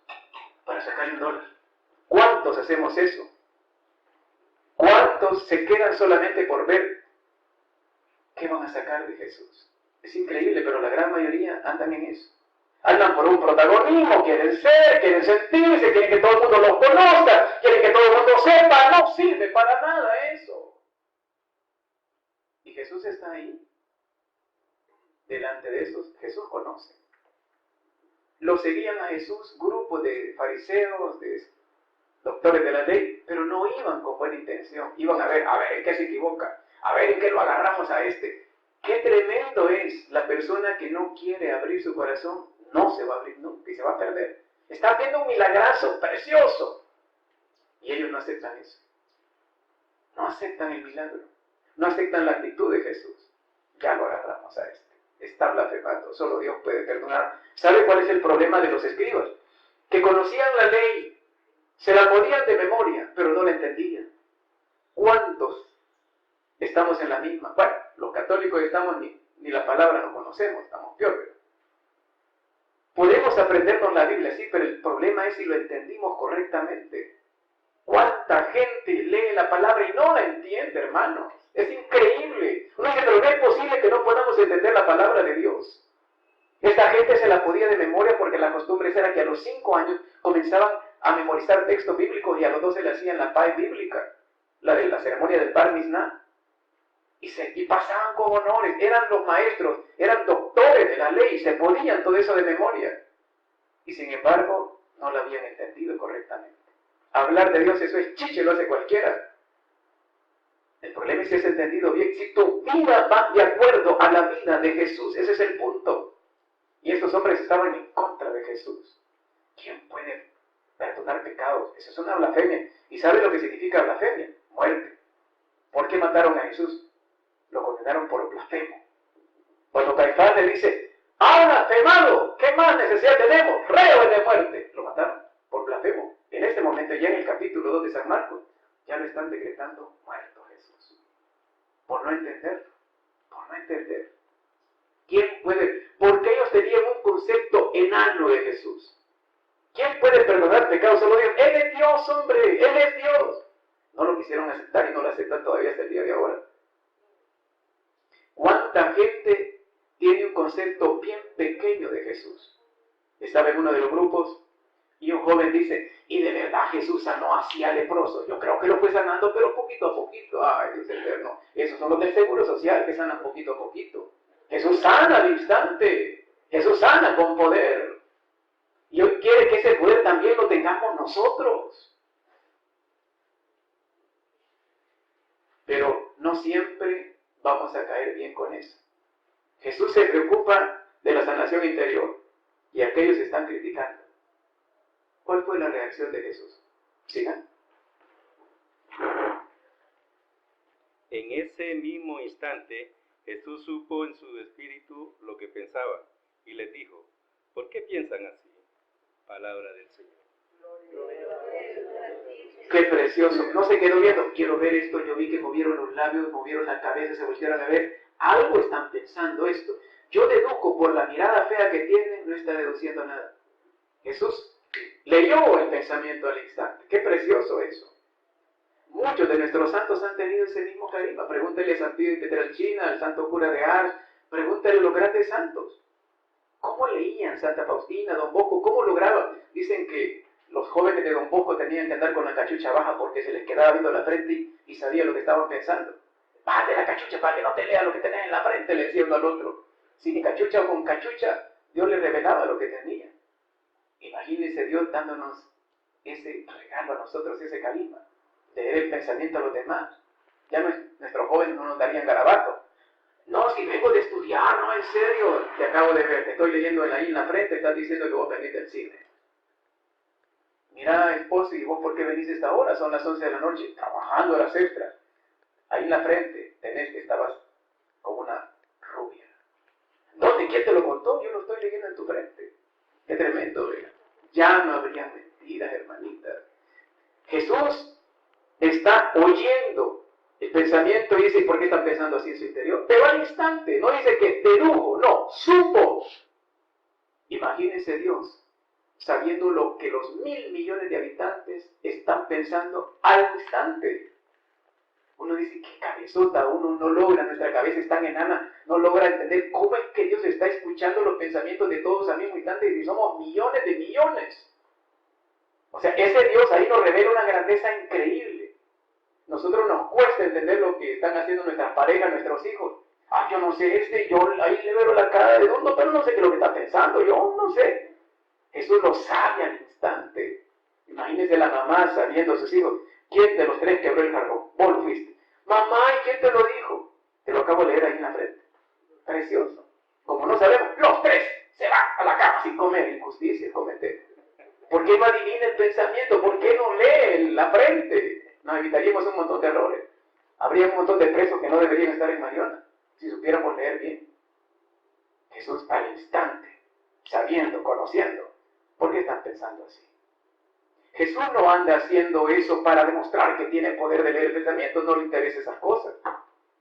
para sacar $1. ¿Cuántos hacemos eso? ¿Cuántos se quedan solamente por ver qué van a sacar de Jesús? Es increíble, pero la gran mayoría andan en eso. Andan por un protagonismo, quieren ser, quieren sentirse, quieren que todo el mundo los conozca, quieren que todo el mundo sepa. No sirve para nada eso. Y Jesús está ahí. Delante de esos, Jesús conoce. Lo seguían a Jesús grupos de fariseos, de doctores de la ley, pero no iban con buena intención. Iban a ver en qué se equivoca, a ver en qué lo agarramos a este. Qué tremendo es la persona que no quiere abrir su corazón, no se va a abrir nunca y se va a perder. Está viendo un milagrazo precioso y ellos no aceptan eso. No aceptan el milagro, no aceptan la actitud de Jesús. Ya lo agarramos a este. Está blasfemando, solo Dios puede perdonar. ¿Sabe cuál es el problema de los escribas? Que conocían la ley, se la ponían de memoria, pero no la entendían. ¿Cuántos estamos en la misma? Bueno, los católicos estamos ni la palabra no conocemos, estamos peor. Podemos aprendernos la Biblia, sí, pero el problema es si lo entendimos correctamente. ¿Cuánta gente lee la palabra y no la entiende, hermanos? Es increíble. Uno dice, pero no es posible que no podamos entender la palabra de Dios. Esta gente se la podía de memoria porque la costumbre era que a los 5 años comenzaban a memorizar textos bíblicos y a los 12 le hacían la paz bíblica, la de la ceremonia del Bar Mizná. Y pasaban con honores, eran los maestros, eran doctores de la ley, se podían todo eso de memoria. Y sin embargo, no lo habían entendido correctamente. Hablar de Dios, eso es chiche, lo hace cualquiera. El problema es si es entendido bien, si tu vida va de acuerdo a la vida de Jesús, ese es el punto. Y estos hombres estaban en contra de Jesús. ¿Quién puede perdonar pecados? Eso es una blasfemia. ¿Y sabe lo que significa blasfemia? Muerte. ¿Por qué mataron a Jesús? Lo condenaron por blasfemo. Cuando Caifás le dice, ¡ah, blasfemado! ¿Qué más necesidad tenemos? ¡Reo de muerte! Lo mataron por blasfemo. En este momento, ya en el capítulo 2 de San Marcos, ya lo están decretando muerto Jesús. Por no entender. Por no entender. ¿Quién puede? Porque ellos tenían un concepto enano de Jesús. ¿Quién puede perdonar pecados? Solo Dios. Él es Dios, hombre. Él es Dios. No lo quisieron aceptar y no lo aceptan todavía hasta el día de ahora. ¿Cuánta gente tiene un concepto bien pequeño de Jesús? Estaba en uno de los grupos y un joven dice, y de verdad Jesús sanó así a leprosos. Yo creo que lo fue sanando, pero poquito a poquito. Ay, Dios eterno. Esos son los del Seguro Social que sanan poquito a poquito. Jesús sana al instante. Jesús sana con poder. Y hoy quiere que ese poder también lo tengamos nosotros. Pero no siempre vamos a caer bien con eso. Jesús se preocupa de la sanación interior y aquellos están criticando. ¿Cuál fue la reacción de Jesús? Sigan. En ese mismo instante, Jesús supo en su espíritu lo que pensaban y les dijo, ¿por qué piensan así? Palabra del Señor. Qué precioso. No se quedó viendo. Quiero ver esto. Yo vi que movieron los labios, movieron la cabeza, se voltearon a ver. Algo están pensando esto. Yo deduzco por la mirada fea que tienen, no está deduciendo nada. Jesús leyó el pensamiento al instante. Qué precioso eso. Muchos de nuestros santos han tenido ese mismo carisma. Pregúntele a San Pío de Pietrelcina, al santo cura de Ars. Pregúntale a los grandes santos. ¿Cómo leían Santa Faustina, Don Bosco? ¿Cómo lograban? Dicen que los jóvenes de Don Bosco tenían que andar con la cachucha baja porque se les quedaba viendo la frente y sabía lo que estaban pensando. Bájate la cachucha para que no te lea lo que tenés en la frente, le decía uno al otro. Sin cachucha o con cachucha, Dios le revelaba lo que tenía. Imagínense Dios dándonos ese regalo a nosotros, ese carisma, de leer el pensamiento a los demás. Ya nuestros jóvenes no nos darían garabato. No, si vengo de estudiar, no, en serio, te acabo de ver, te estoy leyendo ahí en la frente, estás diciendo que vos venís del cine. Mira, esposo, ¿y vos por qué venís a esta hora? Son las 11 de la noche, trabajando horas extras. Ahí en la frente tenés que estabas como una rubia. ¿Dónde? ¿Quién te lo contó? Yo lo estoy leyendo en tu frente. Qué tremendo, ¿verdad? Ya no habría mentiras, hermanitas. Jesús está oyendo el pensamiento y dice, ¿por qué están pensando así en su interior? Pero al instante, no dice que dedujo, no, supo. Imagínense Dios, sabiendo lo que los 1.000 millones de habitantes están pensando al instante. Uno dice, qué cabezota, uno no logra, nuestra cabeza es tan enana, no logra entender cómo es que Dios está escuchando los pensamientos de todos al mismo instante y somos millones de millones. O sea, ese Dios ahí nos revela una grandeza increíble. Nosotros nos cuesta entender lo que están haciendo nuestras parejas, nuestros hijos. Ah, yo no sé, yo ahí le veo la cara de hondo, pero no sé qué es lo que está pensando, yo no sé. Jesús lo sabe al instante. Imagínense la mamá sabiendo a sus hijos, ¿quién de los tres quebró el jarrón? Vos lo fuiste. Mamá, ¿y quién te lo dijo? Te lo acabo de leer ahí en la frente. Precioso. Como no sabemos, los tres se van a la cama sin comer. Injusticia, comete. ¿Por qué no adivina el pensamiento? ¿Por qué no lee en la frente? Nos evitaríamos un montón de errores. Habría un montón de presos que no deberían estar en Mariona, si supiéramos leer bien. Jesús al instante, sabiendo, conociendo. ¿Por qué están pensando así? Jesús no anda haciendo eso para demostrar que tiene poder de leer el pensamiento, no le interesa esas cosas.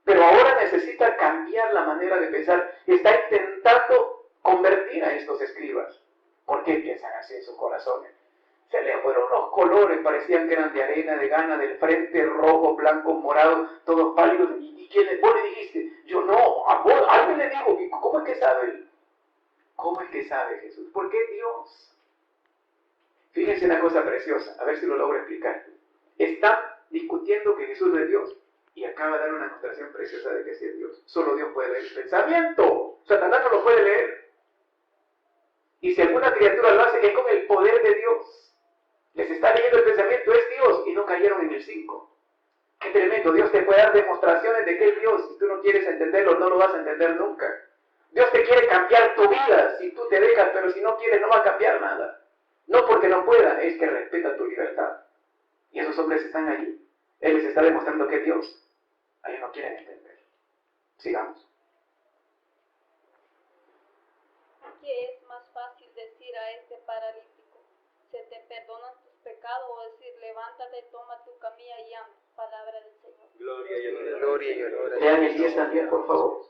Pero ahora necesita cambiar la manera de pensar. Está intentando convertir a estos escribas. ¿Por qué piensan así en sus corazones? Se le fueron los colores, parecían que eran de arena, de gana, del frente, rojo, blanco, morado, todos pálidos. ¿Y quién? Vos le dijiste, yo no, a vos, alguien le dijo, ¿cómo es que sabe él? ¿Cómo es que sabe Jesús? ¿Por qué Dios? Fíjense una cosa preciosa, a ver si lo logro explicar. Están discutiendo que Jesús no es Dios y acaba de dar una demostración preciosa de que sí es Dios. Solo Dios puede leer el pensamiento. Satanás no lo puede leer. Y si alguna criatura lo hace, es con el poder de Dios. Les está leyendo el pensamiento, es Dios, y no cayeron en el 5. Qué tremendo, Dios te puede dar demostraciones de que es Dios. Si tú no quieres entenderlo, no lo vas a entender nunca. Dios te quiere cambiar tu vida si tú te dejas, pero si no quieres, no va a cambiar nada. No porque no pueda, es que respeta tu libertad. Y esos hombres están allí. Él les está demostrando que es Dios. Ellos no quieren entender. Sigamos. ¿Qué es más fácil decir a este paralítico, se te perdonan tus pecados, o decir, levántate, toma tu camilla y anda? Palabra del Señor. Gloria y honor. Gloria y honor a ti. Lean el 10 también, por favor.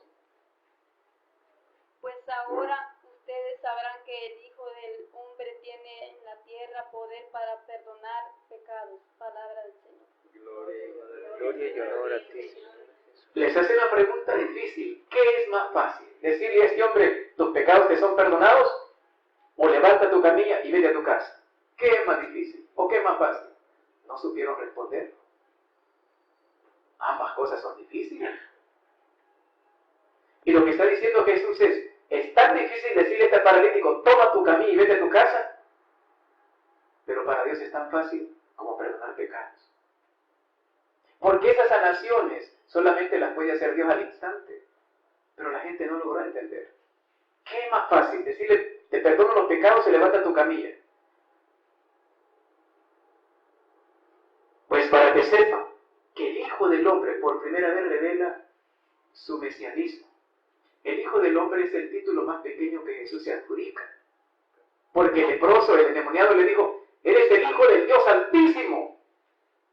Pues ahora ustedes sabrán que el Hijo del Hombre tiene en la tierra poder para perdonar pecados. Palabra del Señor. Gloria y honor a ti. Les hace una pregunta difícil. ¿Qué es más fácil? ¿Decirle a este hombre, tus pecados te son perdonados? ¿O levanta tu camilla y vete a tu casa? ¿Qué es más difícil? ¿O qué es más fácil? No supieron responder. Ambas cosas son difíciles. Y lo que está diciendo Jesús es tan difícil decirle a este paralítico, toma tu camilla y vete a tu casa, pero para Dios es tan fácil como perdonar pecados. Porque esas sanaciones solamente las puede hacer Dios al instante, pero la gente no logró entender. ¿Qué es más fácil? Decirle, te perdono los pecados y levanta tu camilla. Pues para que sepan que el Hijo del Hombre por primera vez revela su mesianismo. El Hijo del Hombre es el título más pequeño que Jesús se adjudica. Porque el leproso, el endemoniado le dijo, eres el Hijo del Dios Altísimo.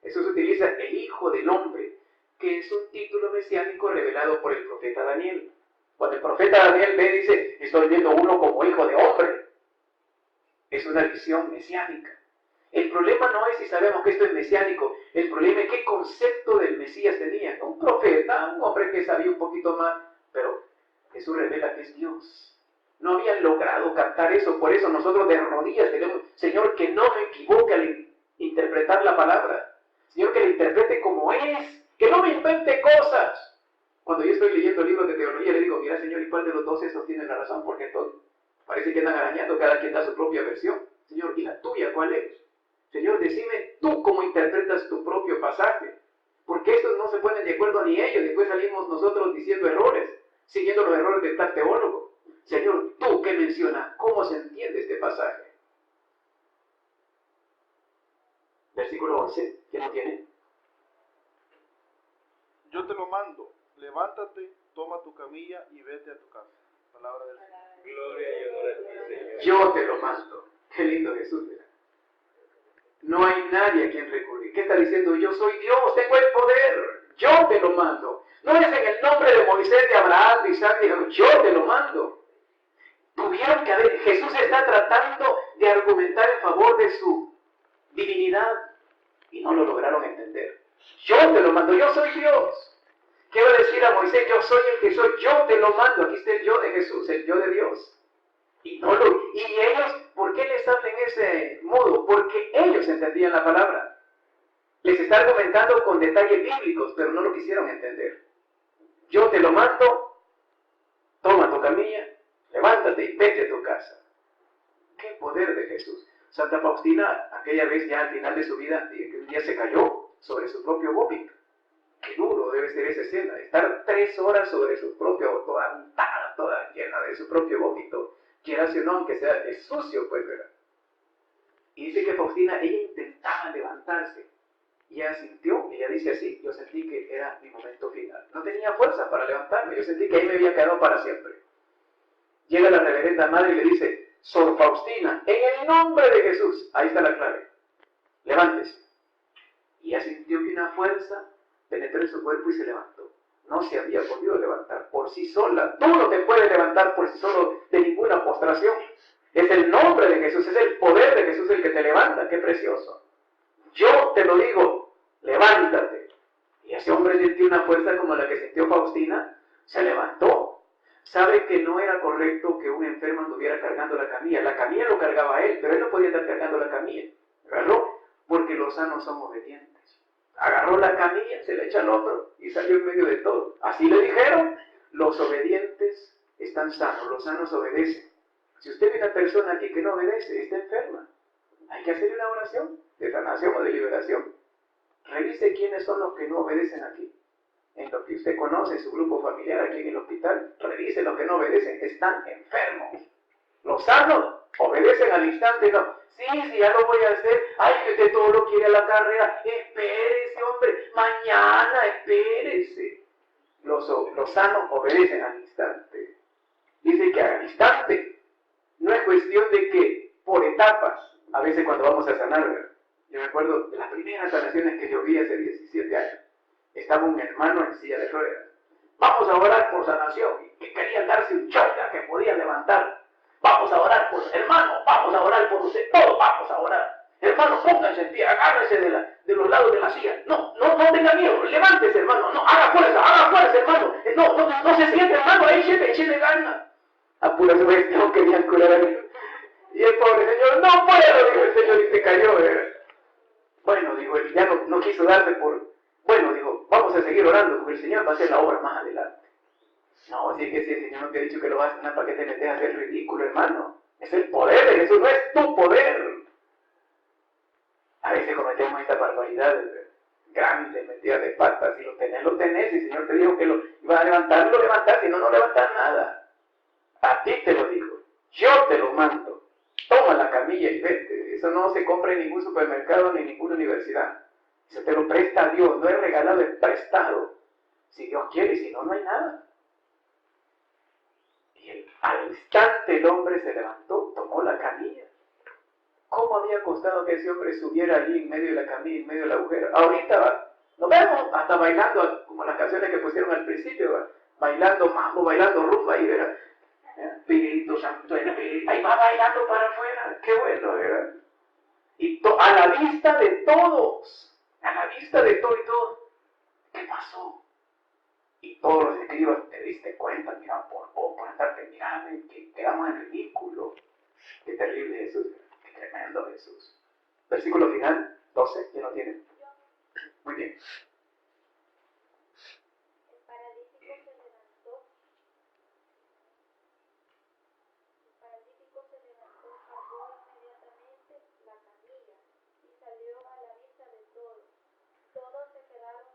Jesús utiliza el Hijo del Hombre, que es un título mesiánico revelado por el profeta Daniel. Cuando el profeta Daniel ve, dice, estoy viendo uno como Hijo de Hombre. Es una visión mesiánica. El problema no es si sabemos que esto es mesiánico, el problema es qué concepto del Mesías tenía. Un profeta, un hombre que sabía un poquito más, pero Jesús revela que es Dios. No habían logrado captar eso, por eso nosotros de rodillas tenemos, Señor, que no me equivoque al interpretar la palabra. Señor, que la interprete como es, que no me invente cosas. Cuando yo estoy leyendo libros de teología, le digo, mira, Señor, ¿y cuál de los dos esos tiene la razón? Porque todos parece que andan arañando, cada quien da su propia versión. Señor, ¿y la tuya cuál es? Señor, decime tú cómo interpretas tu propio pasaje. Porque estos no se ponen de acuerdo ni ellos, después salimos nosotros diciendo errores, siguiendo los errores de tal teólogo. Señor, ¿tú qué mencionas? ¿Cómo se entiende este pasaje? Versículo 11, ¿quién lo tiene? Yo te lo mando, levántate, toma tu camilla y vete a tu casa. Palabra del Señor. Gloria y honor a ti, Señor. Yo te lo mando. Qué lindo Jesús, mira. No hay nadie a quien recurrir. ¿Qué está diciendo? Yo soy Dios, tengo el poder. Yo te lo mando. No es en el nombre de Moisés, de Abraham, de Isaac, de Jacob. Yo te lo mando. Tuvieron que haber. Jesús está tratando de argumentar en favor de su divinidad y no lo lograron entender. Yo te lo mando, yo soy Dios. ¿Qué va a decir a Moisés? Yo soy el que soy, yo te lo mando. Aquí está el yo de Jesús, el yo de Dios. Y ellos, ¿por qué les hablan en ese modo? Porque ellos entendían la palabra. Les está argumentando con detalles bíblicos, pero no lo quisieron entender. Yo te lo mando, toma tu camilla, levántate y vete a tu casa. ¡Qué poder de Jesús! Santa Faustina, aquella vez ya al final de su vida, un día se cayó sobre su propio vómito. Qué duro debe ser esa escena, estar 3 horas sobre su propio, toda untada, toda llena de su propio vómito. Quiera si no, aunque sea es sucio, pues, ¿verdad? Y dice que Faustina, ella intentaba levantarse. Y ella sintió, ella dice así, yo sentí que era mi momento final. No tenía fuerza para levantarme, yo sentí que ahí me había quedado para siempre. Llega la reverenda madre y le dice, Sor Faustina, en el nombre de Jesús, ahí está la clave, levántese. Y ella sintió que una fuerza penetró en su cuerpo y se levantó. No se había podido levantar por sí sola. Tú no te puedes levantar por sí solo de ninguna postración. Es el nombre de Jesús, es el poder de Jesús el que te levanta. ¡Qué precioso! Yo te lo digo, levántate. Y ese hombre sintió una fuerza como la que sintió Faustina, se levantó. Sabe que no era correcto que un enfermo anduviera cargando la camilla. La camilla lo cargaba él, pero él no podía estar cargando la camilla. ¿Verdad? Porque los sanos son obedientes. Agarró la camilla, se la echa al otro y salió en medio de todo. Así le dijeron, los obedientes están sanos, los sanos obedecen. Si usted ve una persona aquí que no obedece, está enferma. Hay que hacerle una oración de sanación o de liberación. Revise quiénes son los que no obedecen aquí. En lo que usted conoce, su grupo familiar aquí en el hospital, revise los que no obedecen, están enfermos. Los sanos obedecen al instante, no. Sí, ya lo voy a hacer. Ay, que usted todo lo quiere a la carrera. Espérese, hombre, mañana, espérese. Los sanos obedecen al instante. Dice que al instante. No es cuestión de que por etapas, a veces cuando vamos a sanar, yo me acuerdo de las primeras sanaciones que yo vi hace 17 años. Estaba un hermano en silla de ruedas. Vamos a orar por sanación. Y que quería darse un choca que podía levantar. Vamos a orar por hermano, vamos a orar por usted, todos vamos a orar. Hermano, pónganse en pie, agárrese de los lados de la silla. No tenga miedo, levántese, hermano. No, haga fuerza, hermano. No se siente, hermano, ahí échele ganas. A puras veces no querían curar a mí. Y el pobre señor, no puedo, dijo el señor, y se cayó. Bueno, dijo él, ya no quiso darse por... Bueno, dijo, vamos a seguir orando, porque el Señor va a hacer la obra más adelante. No, así que si el Señor no te ha dicho que lo vas a hacer, ¿para qué te metes a hacer ridículo, hermano? Es el poder de Jesús, no es tu poder. A veces cometemos esta barbaridad grande, metida de patas. Si lo tenés, si el Señor te dijo que lo iba a levantar, lo levantás, si no, no levantás nada. A ti te lo digo, yo te lo mando. Toma la camilla y vete. Eso no se compra en ningún supermercado ni en ninguna universidad. Eso te lo presta Dios, no es regalado, es prestado. Si Dios quiere, si no, no hay nada. Al instante el hombre se levantó, tomó la camilla. ¿Cómo había costado que ese hombre subiera allí en medio de la camilla, en medio del agujero? Ahorita nos vemos hasta bailando, como las canciones que pusieron al principio, bailando mambo, bailando rumba, ahí verá. Espíritu Santo, ahí va bailando para afuera, qué bueno, ¿verdad? Y a la vista de todos, y todo, ¿qué pasó? Y todos los escribas, te diste cuenta, mira, por estarte mirando, que quedamos en ridículo. Qué terrible Jesús, qué tremendo Jesús. Versículo final, 12, ¿quién lo tiene? Muy bien. El paralítico se levantó, cargó inmediatamente la camilla y salió a la vista de todos. Todos se quedaron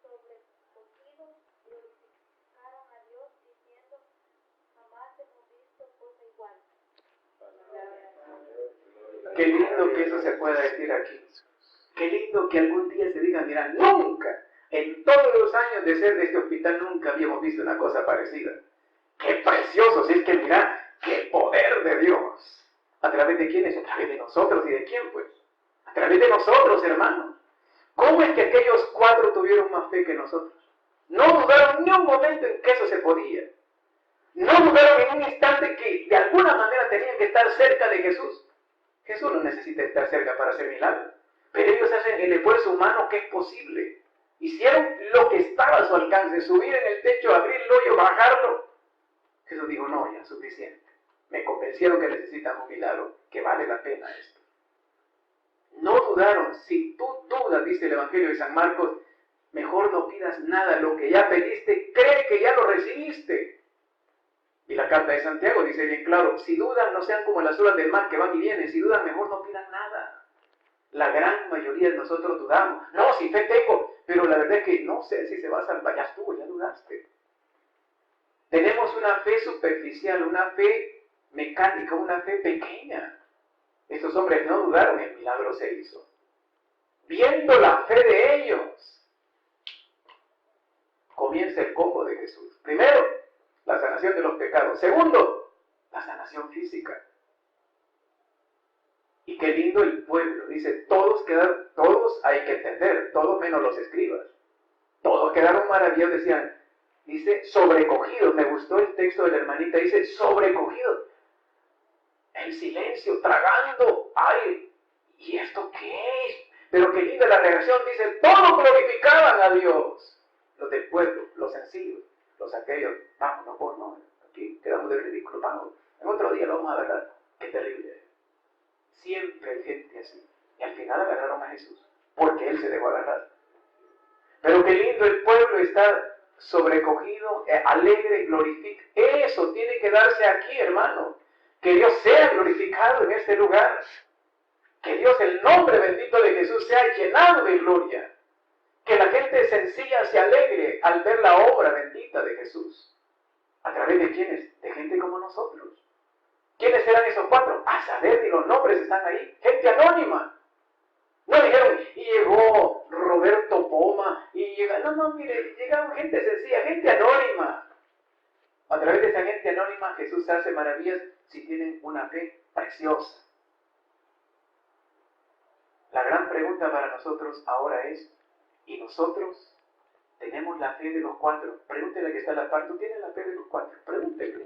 sobrecogidos. Glorificaron a Dios diciendo, jamás hemos visto cosa igual. Qué lindo que eso se pueda decir aquí. Qué lindo que algún día se diga, mira, nunca, en todos los años de ser de este hospital, nunca habíamos visto una cosa parecida. Qué precioso, si es que mira, qué poder de Dios. ¿A través de quiénes? A través de nosotros. ¿Y de quién, pues? A través de nosotros, hermanos. ¿Cómo es que aquellos 4 tuvieron más fe que nosotros? No dudaron ni un momento en que eso se podía. No dudaron en un instante que de alguna manera tenían que estar cerca de Jesús. Jesús no necesita estar cerca para hacer milagros. Pero ellos hacen el esfuerzo humano que es posible. Hicieron lo que estaba a su alcance, subir en el techo, abrir el hoyo, bajarlo. Jesús dijo, no, ya es suficiente. Me convencieron que necesitan un milagro, que vale la pena esto. No dudaron. Si tú dudas, dice el Evangelio de San Marcos, mejor no pidas nada. Lo que ya pediste, cree que ya lo recibiste. Y la carta de Santiago dice bien claro, si dudan, no sean como las olas del mar que van y vienen. Si dudan, mejor no pidan nada. La gran mayoría de nosotros dudamos. No, si fe tengo, pero la verdad es que no sé si se va a salvar. Ya estuvo, ya dudaste. Tenemos una fe superficial, una fe mecánica, una fe pequeña. Estos hombres no dudaron, el milagro se hizo. Viendo la fe de ellos, comienza el combo de Jesús. Primero, la sanación de los pecados. Segundo, la sanación física. Y qué lindo el pueblo. Dice, todos hay que entender, todos menos los escribas. Todos quedaron maravillados, decían, dice, sobrecogidos. Me gustó el texto de la hermanita, dice, sobrecogidos. En silencio, tragando aire. ¿Y esto qué es? Pero qué linda la reacción, dice, todos glorificaban a Dios. Los del pueblo, los sencillos, los aquellos, vamos, no, aquí quedamos de ridículo, vamos. En otro día lo vamos a agarrar. Qué terrible. Siempre hay gente así. Y al final agarraron a Jesús, porque Él se dejó agarrar. Pero qué lindo el pueblo está sobrecogido, alegre, glorifica. Eso tiene que darse aquí, hermano. Que Dios sea glorificado en este lugar. Que Dios, el nombre bendito de Jesús, sea llenado de gloria. Que la gente sencilla se alegre al ver la obra bendita de Jesús. ¿A través de quiénes? De gente como nosotros. ¿Quiénes eran esos cuatro? A saber, y los nombres están ahí. Gente anónima. No dijeron, y llegó Roberto Poma, y llega... No, mire, llegaron gente sencilla, gente anónima. A través de esa gente anónima, Jesús hace maravillas si tienen una fe preciosa. La gran pregunta para nosotros ahora es, ¿y nosotros tenemos la fe de los cuatro? Pregúntele a que está a la par, ¿tú tienes la fe de los cuatro? Pregúntele.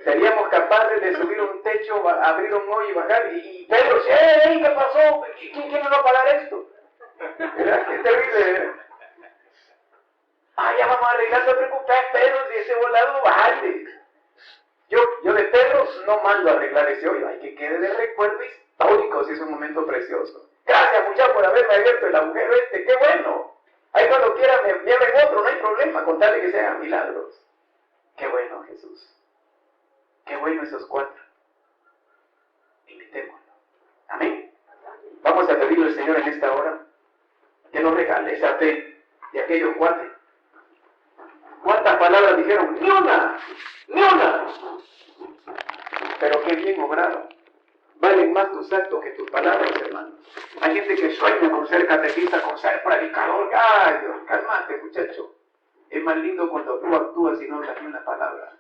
Seríamos capaces de subir un techo, abrir un hoyo y bajar, y Pedro, ¡hey! ¿Qué pasó? ¿Quién nos va a pagar esto? ¿Verdad? Qué terrible, ¿verdad? Ya vamos a arreglar, no te preocupes, Pedro, si ese volado vale. Yo de Pedro no mando a arreglar ese hoyo, hay que quede de recuerdo histórico, si es un momento precioso. Gracias, muchachos, por haberme abierto el agujero qué bueno. Ahí cuando quiera me abren otro, no hay problema, con tal de que se hagan milagros. Qué bueno, Jesús. Qué bueno esos cuatro. Imitémoslo. Amén. Vamos a pedirle al Señor en esta hora que nos regale esa fe de aquellos cuatro. ¿Cuántas palabras dijeron? ¡Ni una! ¡Ni una! Pero qué bien obraron. Valen más tus actos que tus palabras, hermano. Hay gente que sueña con ser catequista, con ser predicador. ¡Ay, Dios! Cálmate, muchacho. Es más lindo cuando tú actúas y no das ni una palabra.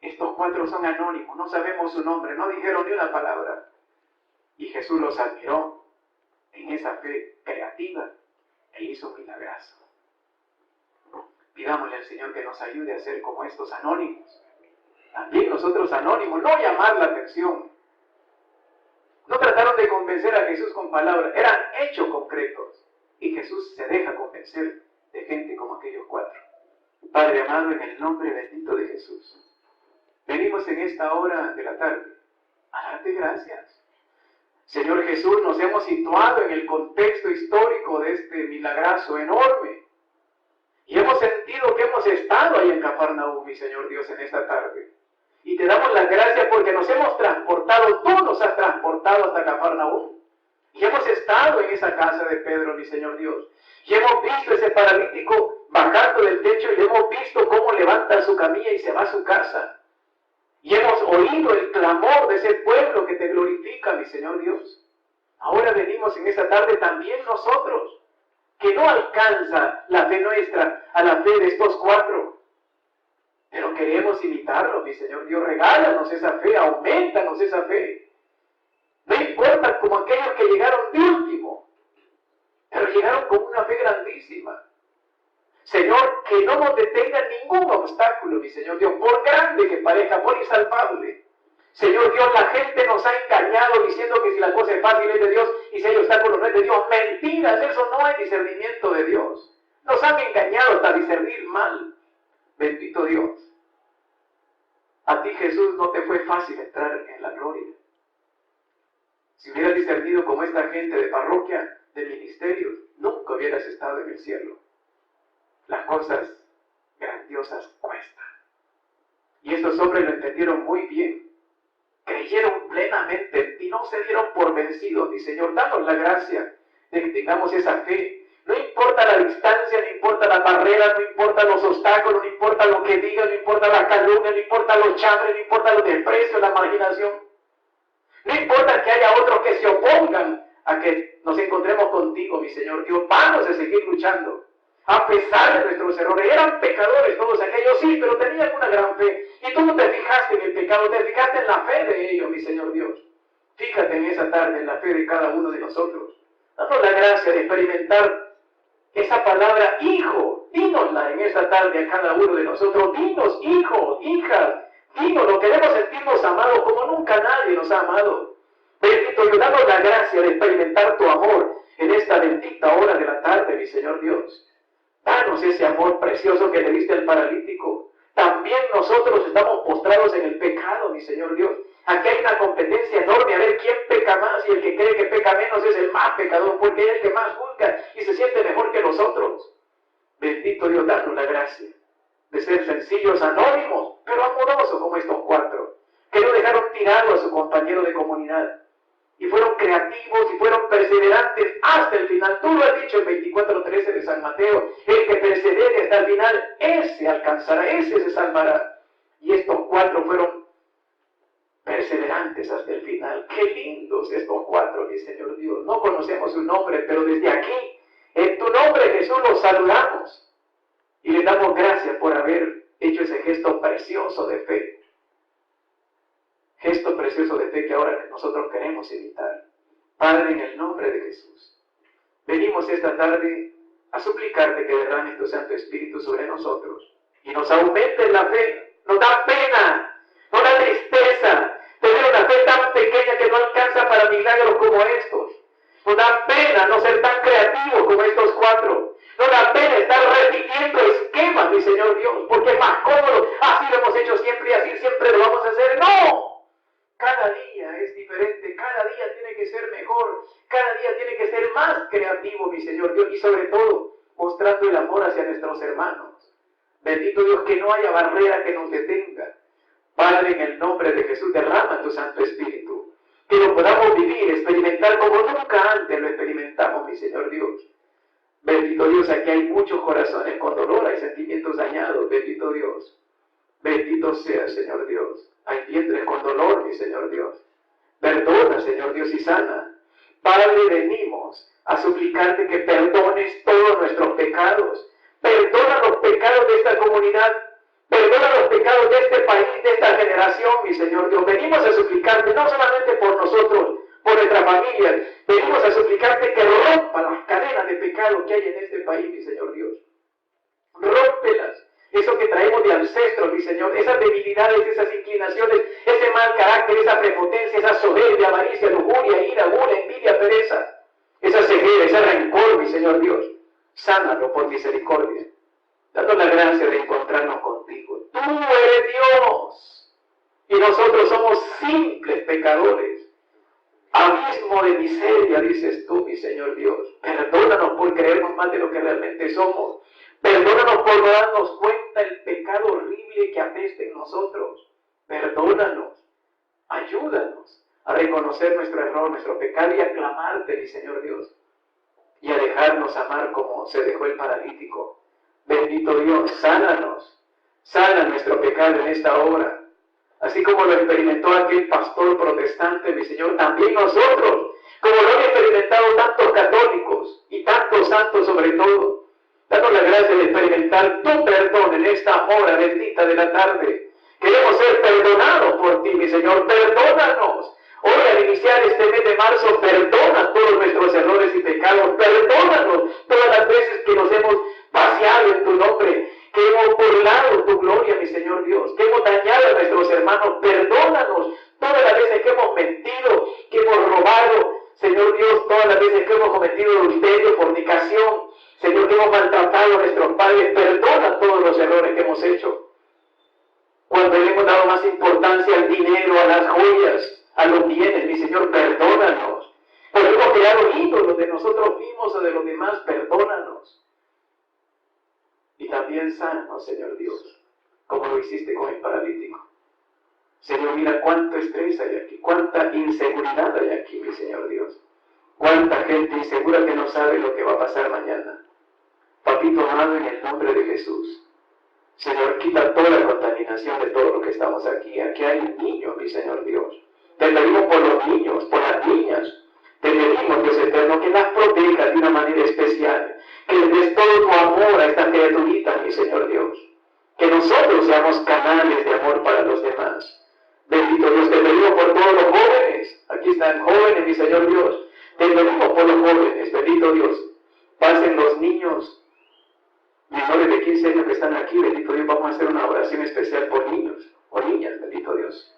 Estos cuatro son anónimos, no sabemos su nombre, no dijeron ni una palabra. Y Jesús los admiró en esa fe creativa e hizo un milagrazo. Pidámosle al Señor que nos ayude a ser como estos anónimos. También nosotros anónimos, no llamar la atención. No trataron de convencer a Jesús con palabras, eran hechos concretos. Y Jesús se deja convencer de gente como aquellos cuatro. Padre amado, en el nombre bendito de Jesús, venimos en esta hora de la tarde a darte gracias. Señor Jesús, nos hemos situado en el contexto histórico de este milagrazo enorme. Y hemos sentido que hemos estado ahí en Cafarnaúm, mi Señor Dios, en esta tarde. Y te damos las gracias porque nos hemos transportado, tú nos has transportado hasta Cafarnaúm. Y hemos estado en esa casa de Pedro, mi Señor Dios. Y hemos visto ese paralítico bajando del techo y hemos visto cómo levanta su camilla y se va a su casa. Y hemos oído el clamor de ese pueblo que te glorifica, mi Señor Dios. Ahora venimos en esta tarde también nosotros, que no alcanza la fe nuestra a la fe de estos cuatro. Pero queremos imitarlo, mi Señor Dios. Regálanos esa fe, aumentanos esa fe. No importa como aquellos que llegaron de último, pero llegaron con una fe grandísima. Señor, que no nos detenga ningún obstáculo, mi Señor Dios, por grande que parezca, por insalvable. Señor Dios, la gente nos ha engañado diciendo que si la cosa es fácil es de Dios y si hay obstáculos no es de Dios. Mentiras, eso no es discernimiento de Dios. Nos han engañado hasta discernir mal. Bendito Dios. A ti, Jesús, no te fue fácil entrar en la gloria. Si hubieras discernido como esta gente de parroquia, de ministerios, nunca hubieras estado en el cielo. Las cosas grandiosas cuestan. Y estos hombres lo entendieron muy bien. Creyeron plenamente en ti, no se dieron por vencidos. Mi Señor, danos la gracia de que tengamos esa fe. No importa la distancia, no importa las barreras, no importa los obstáculos, no importa lo que digan, no importa la calumnia, no importa los chambres, no importa los desprecios, la marginación. No importa que haya otros que se opongan a que nos encontremos contigo, mi Señor Dios. Vamos a seguir luchando. A pesar de nuestros errores, eran pecadores todos aquellos, sí, pero tenían una gran fe. Y tú no te fijaste en el pecado, te fijaste en la fe de ellos, mi Señor Dios. Fíjate en esa tarde, en la fe de cada uno de nosotros. Danos la gracia de experimentar esa palabra, hijo. Dínosla en esa tarde a cada uno de nosotros. Dinos, hijo, hija. Dinos, queremos sentirnos amados como nunca nadie nos ha amado. Bendito Dios, danos la gracia de experimentar tu amor en esta bendita hora de la tarde, mi Señor Dios. Danos ese amor precioso que le diste al paralítico. También nosotros estamos postrados en el pecado, mi Señor Dios. Aquí hay una competencia enorme a ver quién peca más, y el que cree que peca menos es el más pecador, porque es el que más juzga y se siente mejor que los otros. Bendito Dios, danos la gracia de ser sencillos, anónimos, pero amorosos como estos cuatro, que no dejaron tirado a su compañero de comunidad. Y fueron creativos y fueron perseverantes hasta el final. Tú lo has dicho en 24:13 de San Mateo. El que persevere hasta el final, ese alcanzará, ese se salvará. Y estos cuatro fueron perseverantes hasta el final. Qué lindos estos cuatro, mi Señor Dios. No conocemos su nombre, pero desde aquí, en tu nombre, Jesús, los saludamos. Y le damos gracias por haber hecho ese gesto precioso de fe. Gesto precioso de fe que ahora nosotros queremos imitar. Padre, en el nombre de Jesús, venimos esta tarde a suplicarte que derrames tu Santo Espíritu sobre nosotros y nos aumentes la fe. Nos da pena, nos da tristeza tener una fe tan pequeña que no alcanza para milagros como estos. Nos da pena no ser tan creativos como estos cuatro. Nos da pena estar repitiendo esquemas, mi Señor Dios, porque es más cómodo. Así lo hemos hecho siempre y así siempre lo vamos a hacer. ¡No! Cada día es diferente, cada día tiene que ser mejor, cada día tiene que ser más creativo, mi Señor Dios, y sobre todo, mostrando el amor hacia nuestros hermanos. Bendito Dios, que no haya barrera que nos detenga. Padre, en el nombre de Jesús, derrama tu Santo Espíritu, que lo podamos vivir, experimentar como nunca antes lo experimentamos, mi Señor Dios. Bendito Dios, aquí hay muchos corazones con dolor, hay sentimientos dañados, bendito Dios. Bendito sea, Señor Dios. Hay vientres con dolor, mi Señor Dios. Perdona, Señor Dios, y sana. Padre, venimos a suplicarte que perdones todos nuestros pecados. Perdona los pecados de esta comunidad. Perdona los pecados de este país, de esta generación, mi Señor Dios. Venimos a suplicarte, no solamente por nosotros, por nuestra familia. Venimos a suplicarte que rompa las cadenas de pecado que hay en este país, mi Señor Dios. Rómpelas. Eso que traemos de ancestros, mi Señor, esas debilidades, esas inclinaciones, ese mal carácter, esa prepotencia, esa soberbia, avaricia, lujuria, ira, gula, envidia, pereza, esa ceguera, ese rencor, mi Señor Dios. Sánalo por misericordia. Danos la gracia de encontrarnos contigo. Tú eres Dios y nosotros somos simples pecadores. Abismo de miseria, dices tú, mi Señor Dios. Perdónanos por creernos más de lo que realmente somos. Perdónanos por no darnos cuenta del pecado horrible que apesta en nosotros. Perdónanos. Ayúdanos a reconocer nuestro error, nuestro pecado y a clamarte, mi Señor Dios. Y a dejarnos amar como se dejó el paralítico. Bendito Dios, sánanos. Sana nuestro pecado en esta hora. Así como lo experimentó aquel pastor protestante, mi Señor, también nosotros, como lo han experimentado tantos católicos y tantos santos sobre todo. Danos la gracia de experimentar tu perdón en esta hora bendita de la tarde. Queremos ser perdonados por ti, mi Señor. Perdónanos. Hoy, al iniciar este mes de marzo, perdona todos nuestros errores y pecados. Perdónanos todas las veces que nos hemos vaciado en tu nombre, que hemos burlado tu gloria, mi Señor Dios, que hemos dañado a nuestros hermanos. Perdónanos. Tú cuando hemos maltratado a nuestros padres, perdona todos los errores que hemos hecho. Cuando le hemos dado más importancia al dinero, a las joyas, a los bienes, mi Señor, perdónanos. Cuando hemos creado ídolos de nosotros mismos o de los demás, perdónanos. Y también sánanos, Señor Dios, como lo hiciste con el paralítico. Señor, mira cuánto estrés hay aquí, cuánta inseguridad hay aquí, mi Señor Dios. Cuánta gente insegura que no sabe lo que va a pasar mañana. Papito amado, en el nombre de Jesús, Señor, quita toda la contaminación de todo lo que estamos aquí. Aquí hay niños, mi Señor Dios. Te pedimos por los niños, por las niñas. Te pedimos, Dios eterno, que las protejas de una manera especial. Que les des todo tu amor a esta criaturita, mi Señor Dios. Que nosotros seamos canales de amor para los demás. Bendito Dios, te pedimos por todos los jóvenes. Aquí están jóvenes, mi Señor Dios. Te pedimos por los jóvenes, bendito Dios. Pasen los niños menores de 15 años que están aquí, bendito Dios. Vamos a hacer una oración especial por niños o niñas, bendito Dios.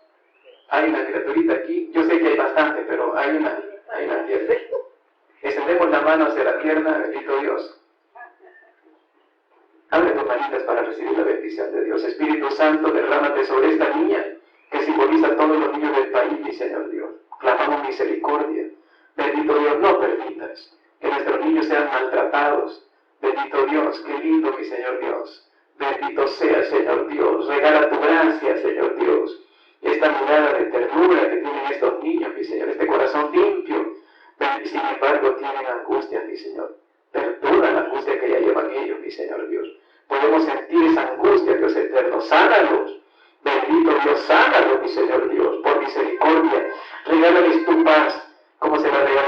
Hay una criaturita aquí. Yo sé que hay bastante, pero hay una tierna. Extendemos la mano hacia la tierna, bendito Dios. Abre tus manitas para recibir la bendición de Dios. Espíritu Santo, derrámate sobre esta niña que simboliza a todos los niños del país, mi Señor Dios. Clamamos misericordia. Bendito Dios, no permitas que nuestros niños sean maltratados. Bendito Dios, qué lindo, mi Señor Dios. Bendito sea, Señor Dios. Regala tu gracia, Señor Dios. Esta mirada de ternura que tienen estos niños, mi Señor. Este corazón limpio. Sin embargo, tienen angustia, mi Señor. Perdona la angustia que ya llevan ellos, mi Señor Dios. Podemos sentir esa angustia, Dios eterno. Sánalos. Bendito Dios, sánalos, mi Señor Dios. Por misericordia. Regálales tu paz, como se la regala